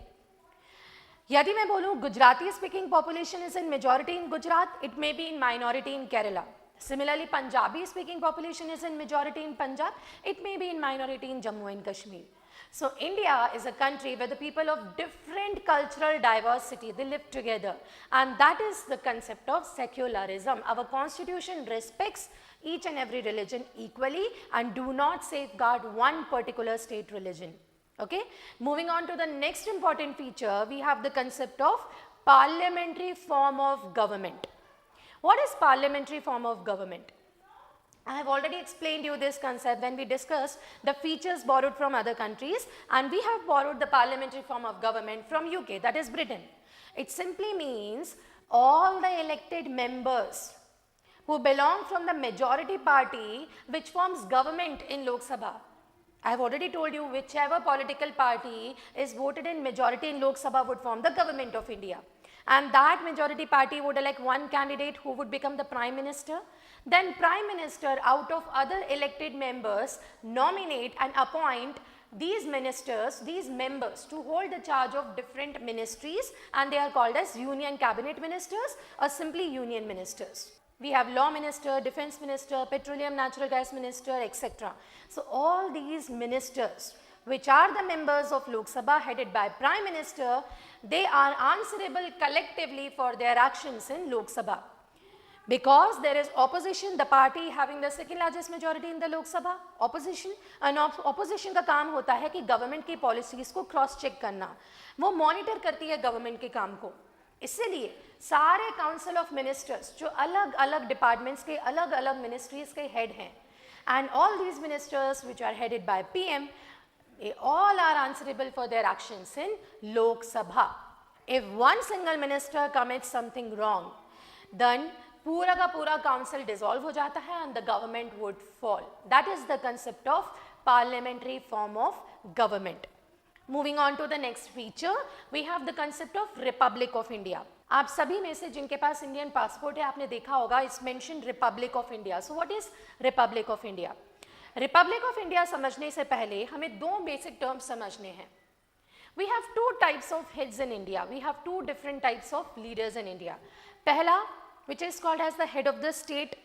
यदि मैं बोलूँ Gujarati speaking population is in majority in Gujarat, it may be in minority in Kerala. Similarly, Punjabi speaking population is in majority in Punjab, it may be in minority in Jammu and Kashmir. So India is a country where the people of different cultural diversity, they live together, and that is the concept of secularism. Our constitution respects each and every religion equally and do not safeguard one particular state religion. Okay, moving on to the next important feature, we have the concept of parliamentary form of government. What is parliamentary form of government? I have already explained you this concept when we discussed the features borrowed from other countries, and we have borrowed the parliamentary form of government from UK, that is Britain. It simply means all the elected members who belong from the majority party which forms government in Lok Sabha. I have already told you whichever political party is voted in majority in Lok Sabha would form the government of India. And that majority party would elect one candidate who would become the Prime Minister. Then Prime Minister out of other elected members nominate and appoint these ministers, these members to hold the charge of different ministries, and they are called as Union Cabinet Ministers or simply Union Ministers. We have Law Minister, Defense Minister, Petroleum Natural Gas Minister, etc. So all these ministers, which are the members of Lok Sabha headed by Prime Minister, they are answerable collectively for their actions in Lok Sabha. Because there is opposition, the party having the second largest majority in the Lok Sabha, opposition का काम होता है कि government की policies को cross check करना, वो monitor करती है गवर्नमेंट के काम को. इसलिए सारे काउंसिल ऑफ मिनिस्टर्स जो अलग अलग डिपार्टमेंट्स के अलग अलग मिनिस्ट्रीज के हेड हैं, and all these ministers which are headed by PM, they all are answerable for their actions in Lok Sabha. If one single minister commits something wrong, then पूरा का पूरा council dissolve हो जाता है and the government would fall. That is the concept of parliamentary form of government. Moving on to the next feature, we have the concept of Republic of India. आप सभी में से जिनके पास इंडियन पासपोर्ट है आपने देखा होगा it's mention Republic of India. So what is Republic of India? Republic of India समझने से पहले हमें दो बेसिक टर्म्स समझने हैं. We have two types of heads in India. We have two different types of leaders in India. पहला which is called as the head of the state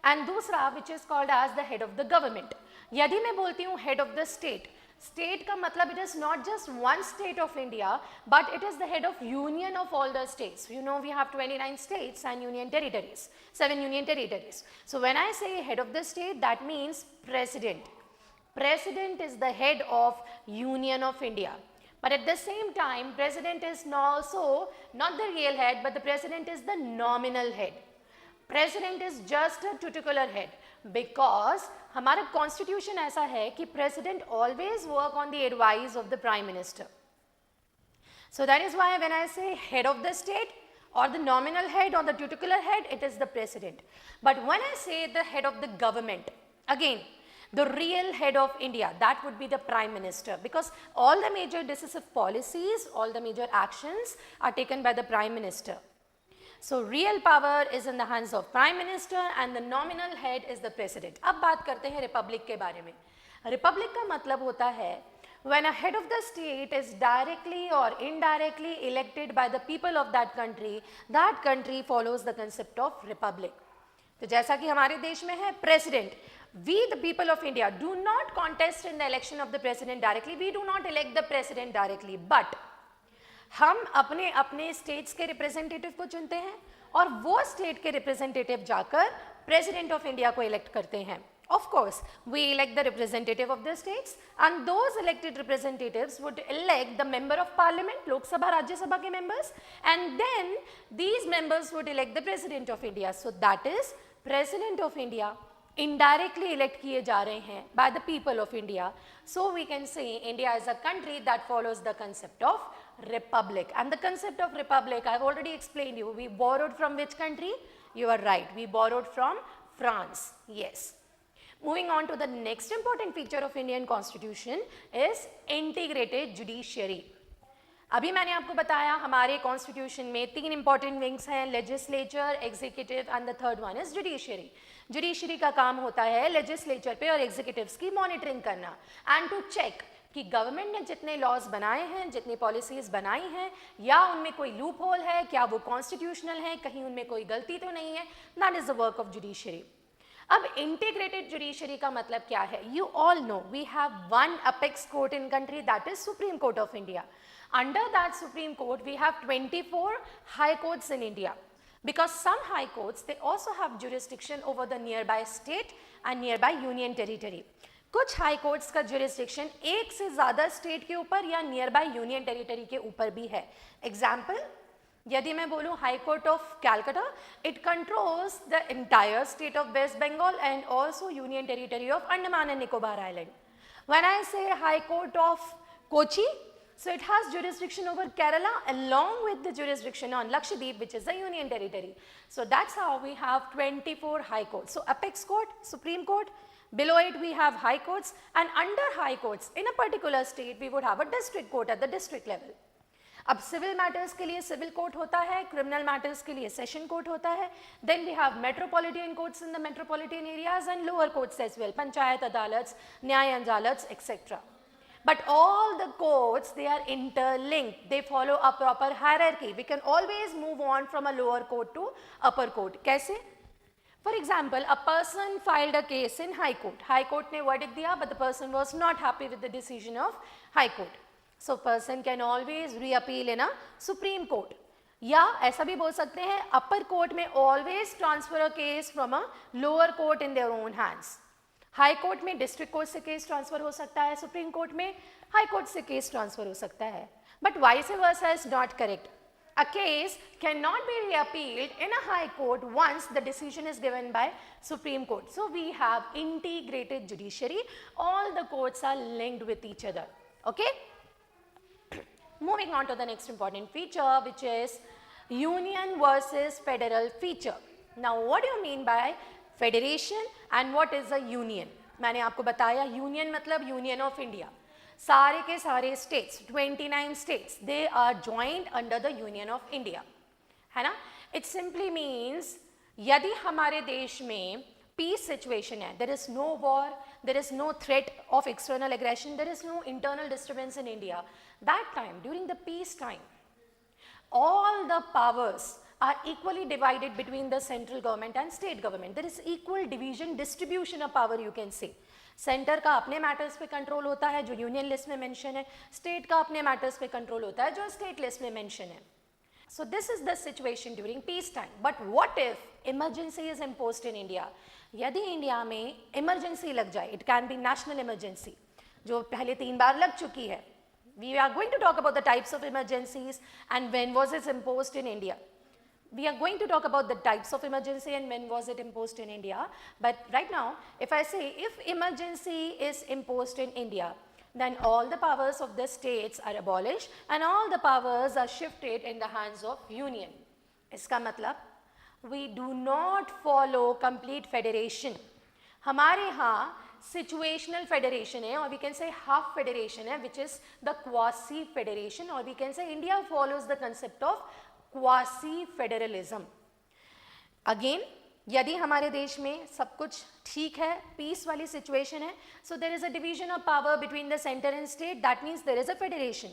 and दूसरा which is called as the head of the government. यदि मैं बोलती हूँ head of the state, state का मतलब it is not just one state of India but it is the head of union of all the states. You know we have 29 states and union territories, 7 union territories. So when I say head of the state, that means president. President is the head of Union of India. But at the same time, president is also not the real head, but the president is the nominal head. President is just a tutelar head because हमारा constitution ऐसा है कि president always work on the advice of the prime minister. So that is why when I say head of the state or the nominal head or the tutelar head, it is the president. But when I say the head of the government, again, the real head of India, that would be the Prime Minister because all the major decisive policies, all the major actions are taken by the Prime Minister. So real power is in the hands of Prime Minister and the nominal head is the President. अब बात करते हैं Republic के बारे में. Republic का मतलब होता है when a head of the state is directly or indirectly elected by the people of that country follows the concept of Republic. तो जैसा कि हमारे देश में है President, we the people of India do not contest in the election of the president directly, we do not elect the president directly, but हम अपने अपने states के representative को चुनते हैं और वो state के representative जाकर president of India को elect करते हैं. Of course, we elect the representative of the states and those elected representatives would elect the member of parliament, Lok Sabha, Rajya Sabha के members, and then these members would elect the president of India. So that is president of India indirectly elect किए जा रहे हैं by the people of India. So we can say India is a country that follows the concept of republic. And the concept of republic, I have already explained you. We borrowed from which country? You are right. We borrowed from France. Yes. Moving on to the next important feature of Indian Constitution is integrated judiciary. अभी मैंने आपको बताया हमारे constitution में तीन important wings हैं, legislature, executive and the third one is judiciary. Judiciary का काम होता है लेजिस्लेचर पे और एग्जीक्यूटिव्स की मॉनिटरिंग करना एंड टू चेक कि गवर्नमेंट ने जितने लॉज बनाए हैं, जितनी पॉलिसीज बनाई हैं, या उनमें कोई लूप होल है, क्या वो कॉन्स्टिट्यूशनल है, कहीं उनमें कोई गलती तो नहीं है. That is the work of judiciary. अब इंटीग्रेटेड जुडिशरी का मतलब क्या है? You all know we have one apex court in country, that is Supreme Court of India. Under that Supreme Court, we have 24 high courts in India. Because some high courts, they also have jurisdiction over the nearby state and nearby union territory. कुछ high courts का jurisdiction एक से ज़्यादा state के ऊपर या nearby union territory के ऊपर भी है. Example, यदि मैं बोलूँ High Court of Calcutta, it controls the entire state of West Bengal and also union territory of Andaman and Nicobar island. When I say High Court of Kochi, so it has jurisdiction over Kerala along with the jurisdiction on Lakshadweep, which is the union territory. So that's how we have 24 high courts. So apex court, supreme court, below it we have high courts, and under high courts in a particular state we would have a district court at the district level. अब civil matters के लिए civil court होता है, criminal matters के लिए session court होता है, then we have metropolitan courts in the metropolitan areas and lower courts as well, panchayat अदालत, न्याय अदालत etcetera. But all the courts, they are interlinked, they follow a proper hierarchy. We can always move on from a lower court to upper court. कैसे? For example, a person filed a case in high court. High court ने verdict दिया, but the person was not happy with the decision of high court. So person can always reappeal in a Supreme Court. या ऐसा भी बोल सकते हैं upper court में always transfer a case from a lower court in their own hands. High court में district court से case transfer हो सकता है, Supreme Court में high court से case transfer हो सकता है. But vice versa is not correct. A case cannot be reappealed in a high court once the decision is given by Supreme Court. So we have integrated judiciary. All the courts are linked with each other. Okay? Moving on to the next important feature, which is union versus federal feature. Now what do you mean by federation and what is a union? मैंने आपको बताया union मतलब Union of India. सारे के सारे states, 29 states, they are joined under the Union of India. है ना? It simply means यदि हमारे देश में peace situation है, there is no war, there is no threat of external aggression, there is no internal disturbance in India. That time, during the peace time, all the powers are equally divided between the central government and state government. There is equal division, distribution of power, you can say. Centre का अपने matters पे control होता है जो union list में mention है, state का अपने मैटर्स पे कंट्रोल होता है जो स्टेट लिस्ट में मेंशन है. So this is the situation during peace time. But what if emergency is imposed in India? यदि इंडिया में इमरजेंसी लग जाए, it can be national emergency, जो पहले 3 बार लग चुकी है. We are going to talk about the types of emergencies and when was it imposed in India. We are going to talk about the types of emergency and when was it imposed in India. But right now, if I say if emergency is imposed in India, then all the powers of the states are abolished and all the powers are shifted in the hands of union. इसका मतलब we do not follow complete federation. हमारे यहाँ situational federation है, or we can say half federation है, which is the quasi federation, or we can say India follows the concept of quasi federalism. Again, यदि हमारे देश में सब कुछ ठीक है, पीस वाली सिचुएशन है, so there is a division of power between the center and state, that means there is a federation.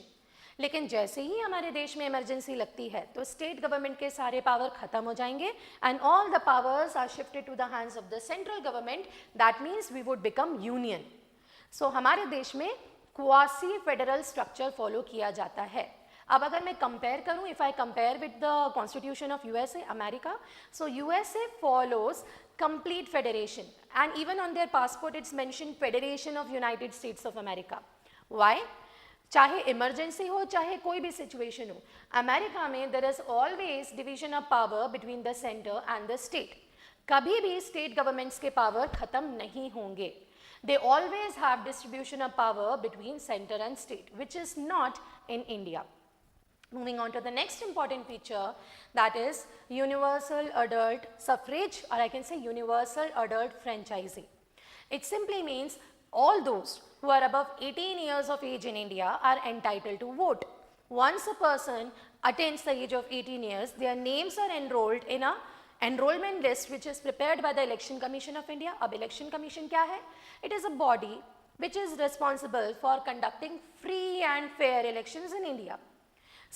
लेकिन जैसे ही हमारे देश में इमरजेंसी लगती है तो स्टेट गवर्नमेंट के सारे पावर खत्म हो जाएंगे and all the powers are shifted to the hands of the central government. That means we would become union. So हमारे देश में क्वासी फेडरल स्ट्रक्चर फॉलो किया जाता है. अब अगर मैं कंपेयर करूं, if I compare with the constitution of USA, America, so USA follows complete federation and even on their passport it's mentioned Federation of United States of America. Why? चाहे emergency हो चाहे कोई भी सिचुएशन हो, America में there is always division of power between the centre and the state. कभी भी state governments के पावर खत्म नहीं होंगे. They always have distribution of power between centre and state, which is not in India. Moving on to the next important feature, that is universal adult suffrage, or I can say universal adult franchising. It simply means all those who are above 18 years of age in India are entitled to vote. Once a person attains the age of 18 years, their names are enrolled in a enrollment list which is prepared by the Election Commission of India. Ab Election Commission क्या है? It is a body which is responsible for conducting free and fair elections in India.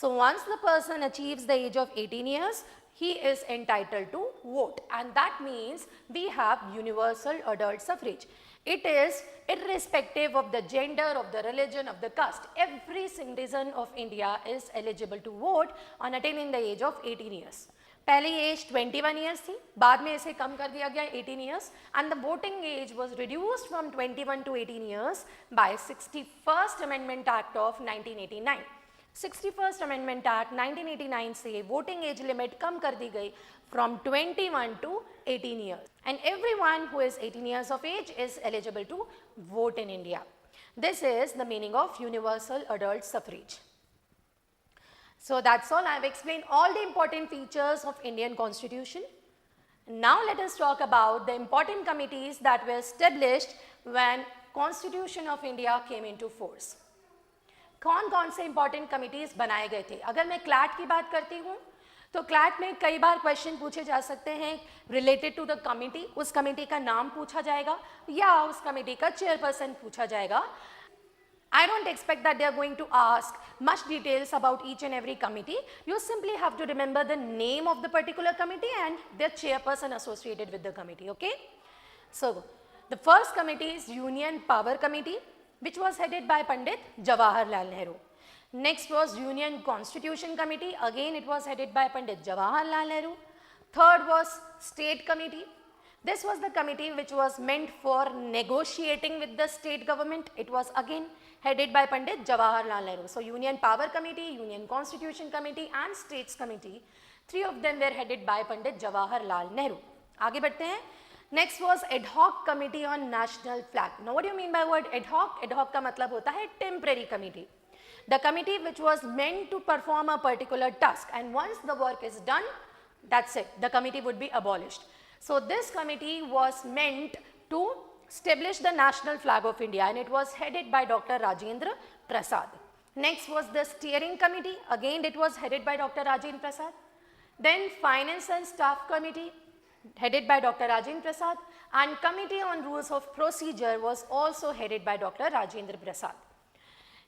So once the person achieves the age of 18 years, he is entitled to vote, and that means we have universal adult suffrage. It is irrespective of the gender, of the religion, of the caste. Every citizen of India is eligible to vote on attaining the age of 18 years. पहले as 21 years थी, बाद में इसे कम कर दिया गया 18 years, and the voting age was reduced from 21 to 18 years by 61st Amendment Act of 1989. 61st amendment act 1989 से voting age limit कम कर दी गई from 21 to 18 years, and everyone who is 18 years of age is eligible to vote in India. This is the meaning of universal adult suffrage. So that's all. I have explained all the important features of Indian Constitution. Now let us talk about the important committees that were established when Constitution of India came into force. कौन से important committees बनाए गए थे? अगर मैं CLAT की बात करती हूँ तो क्लैट में कई बार क्वेश्चन पूछे जा सकते हैं रिलेटेड टू द कमिटी. उस कमिटी का नाम पूछा जाएगा या उस कमिटी का चेयरपर्सन पूछा जाएगा. I don't expect that they are going to ask much details about each and every committee. You simply have to remember the name of the particular committee and their chairperson associated with the committee, okay? So, the first committee is Union Power Committee, which was headed by Pandit Jawaharlal Nehru. Next was Union Constitution Committee. Again, it was headed by Pandit Jawaharlal Nehru. Third was State Committee. This was the committee which was meant for negotiating with the state government. It was again headed by Pandit Jawaharlal Nehru. So, Union Power Committee, Union Constitution Committee and States Committee, three of them were headed by Pandit Jawaharlal Nehru. आगे बढ़ते हैं. Next was Ad Hoc Committee on National Flag. Now, what do you mean by word ad hoc? Ad hoc का मतलब होता है temporary committee. The committee which was meant to perform a particular task, and once the work is done, that's it. The committee would be abolished. So, this committee was meant to establish the national flag of India, and it was headed by Dr. Rajendra Prasad. Next was the Steering Committee. Again, it was headed by Dr. Rajendra Prasad. Then Finance and Staff Committee, headed by Dr. Rajendra Prasad, and Committee on Rules of Procedure was also headed by Dr. Rajendra Prasad.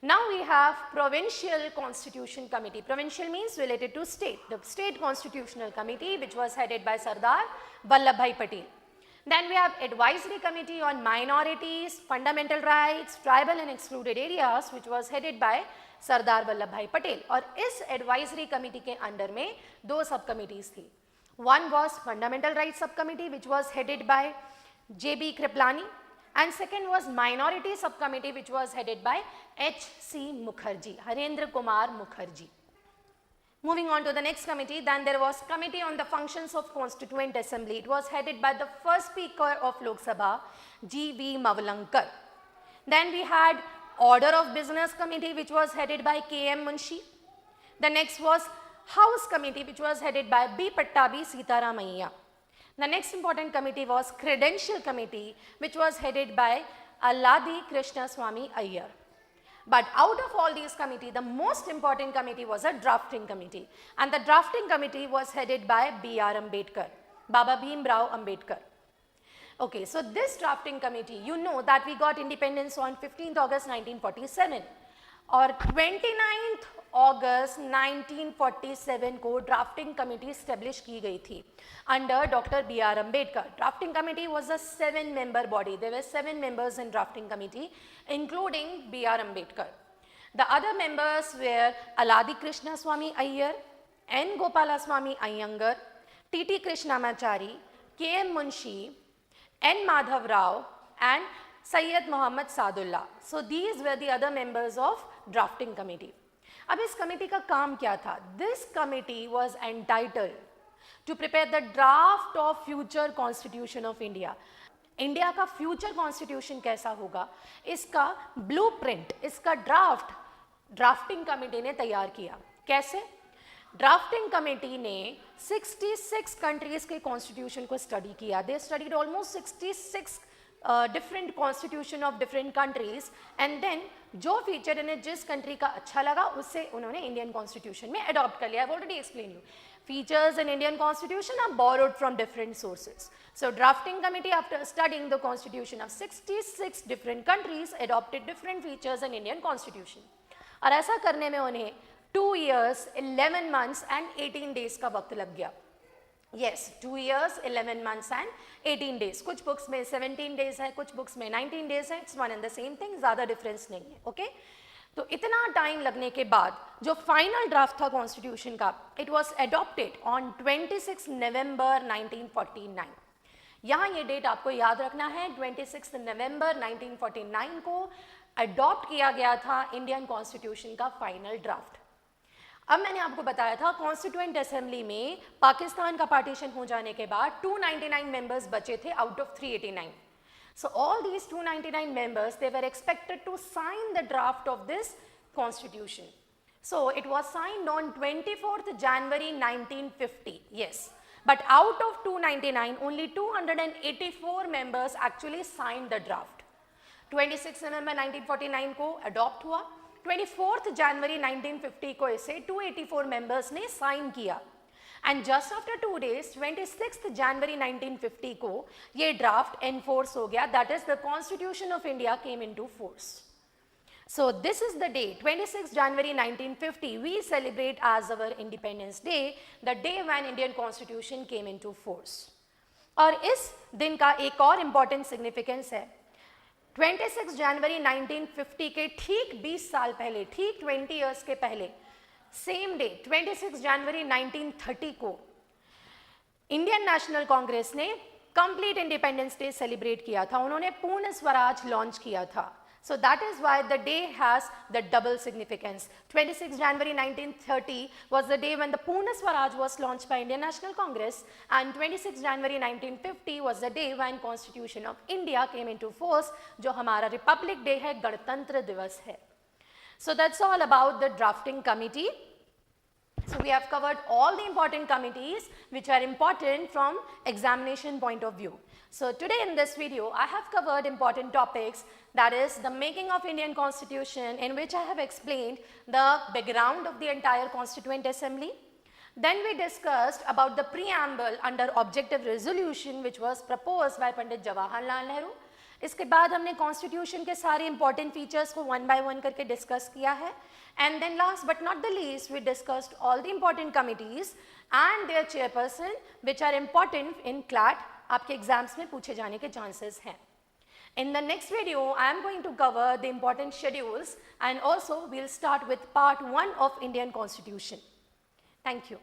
Now we have Provincial Constitution Committee. Provincial means related to state. The State Constitutional Committee, which was headed by Sardar Vallabhbhai Patel. Then we have Advisory Committee on Minorities, Fundamental Rights, Tribal and Excluded Areas, which was headed by Sardar Vallabhbhai Patel. और इस Advisory Committee के under में दो सब committees थी. One was Fundamental Rights Subcommittee, which was headed by J.B. Kriplani, and second was Minority Subcommittee, which was headed by H.C. Mukherjee, Harendra Kumar Mukherjee. Moving on to the next committee, then there was Committee on the Functions of Constituent Assembly. It was headed by the first Speaker of Lok Sabha, G.V. Mavlankar. Then we had Order of Business Committee, which was headed by K.M. Munshi. The next was House Committee, which was headed by B. Pattabi Sitaramayya. The next important committee was Credential Committee, which was headed by Alladi Krishnaswamy Iyer. But out of all these committees, the most important committee was a Drafting Committee, and the Drafting Committee was headed by B.R. Ambedkar, Baba Bhimrao Ambedkar. Okay, so this Drafting Committee, you know that we got independence on 15th August 1947. और 29th अगस्त 1947 को drafting committee establish की गई थी under doctor B R Ambedkar. Drafting committee was a 7-member body. There were 7 members in drafting committee, including B R Ambedkar. The other members were Alladi Krishnaswamy Iyer, N Gopalaswamy Iyengar, T T Krishnamachari, K M Munshi, N Madhav Rao, and Syed Mohammad Sadullah. So these were the other members of drafting committee. अब इस committee का काम क्या था? This committee was entitled to prepare the draft of future constitution of India. India का future constitution कैसा होगा, इसका ब्लूप्रिंट, इसका ड्राफ्टिंग कमेटी ने तैयार किया. कैसे? ड्राफ्टिंग कमेटी ने 66 कंट्रीज के कॉन्स्टिट्यूशन को स्टडी किया. They studied almost 66 different constitution of different countries, and then जो फीचर इन्हें जिस कंट्री का अच्छा लगा उससे उन्होंने इंडियन कॉन्स्टिट्यूशन में अडॉप्ट कर लिया. I have already explain you. Features in Indian constitution are borrowed from different sources. So drafting committee, after studying the constitution of 66 different countries, adopted different features in Indian constitution. और ऐसा करने में उन्हें 2 years, 11 months and 18 days का वक्त लग गया. Yes, 2 years, 11 months and 18 days. कुछ बुक्स में 17 days है, कुछ बुक्स में 19 days है. It's one and the same thing, ज़्यादा डिफरेंस नहीं है. Okay? तो इतना टाइम लगने के बाद जो फाइनल ड्राफ्ट था कॉन्स्टिट्यूशन का, इट वाज अडॉप्टेड ऑन 26 नवंबर 1949. यहाँ ये डेट आपको याद रखना है. 26 नवंबर 1949 को अडॉप्ट किया गया था इंडियन कॉन्स्टिट्यूशन का फाइनल ड्राफ्ट. अब मैंने आपको बताया था कॉन्स्टिट्यूएंट असेंबली में पाकिस्तान का पार्टीशन हो जाने के बाद 299 मेंबर्स बचे थे out of 389. So all these 299 members, they were expected to sign the draft of this constitution. So it was signed on 24th January 1950, yes. But out of 299, only 284 members actually signed the draft. 26 November 1949 को adopt हुआ, 24th January 1950 को इसे 284 members ने sign किया. And just after 2 days, 26th January 1950 को ये draft enforce हो गया, that is the Constitution of India came into force. So this is the day, 26th January 1950, we celebrate as our Independence Day, the day when Indian Constitution came into force. और इस दिन का एक और important significance है. 26 जनवरी 1950 के ठीक 20 साल पहले, ठीक 20 years के पहले, सेम डे 26 जनवरी 1930 को इंडियन नेशनल कांग्रेस ने कंप्लीट इंडिपेंडेंस डे सेलिब्रेट किया था. उन्होंने पूर्ण स्वराज लॉन्च किया था. So that is why the day has the double significance. 26 January 1930 was the day when the Purna Swaraj was launched by Indian National Congress, and 26 January 1950 was the day when Constitution of India came into force, जो हमारा Republic Day है, गणतंत्र दिवस है. So that's all about the drafting committee. So we have covered all the important committees which are important from examination point of view. So today in this video, I have covered important topics, that is the making of Indian Constitution, in which I have explained the background of the entire Constituent Assembly. Then we discussed about the preamble under objective resolution which was proposed by Pandit Jawaharlal Nehru. इसके बाद हमने constitution के सारे important features को one by one करके discuss किया है. And then last but not the least we discussed all the important committees and their chairperson which are important in CLAT, आपके एग्जाम्स में पूछे जाने के चांसेस हैं. In the next video, I am going to cover the important schedules, and also we'll start with part 1 of Indian Constitution. Thank you.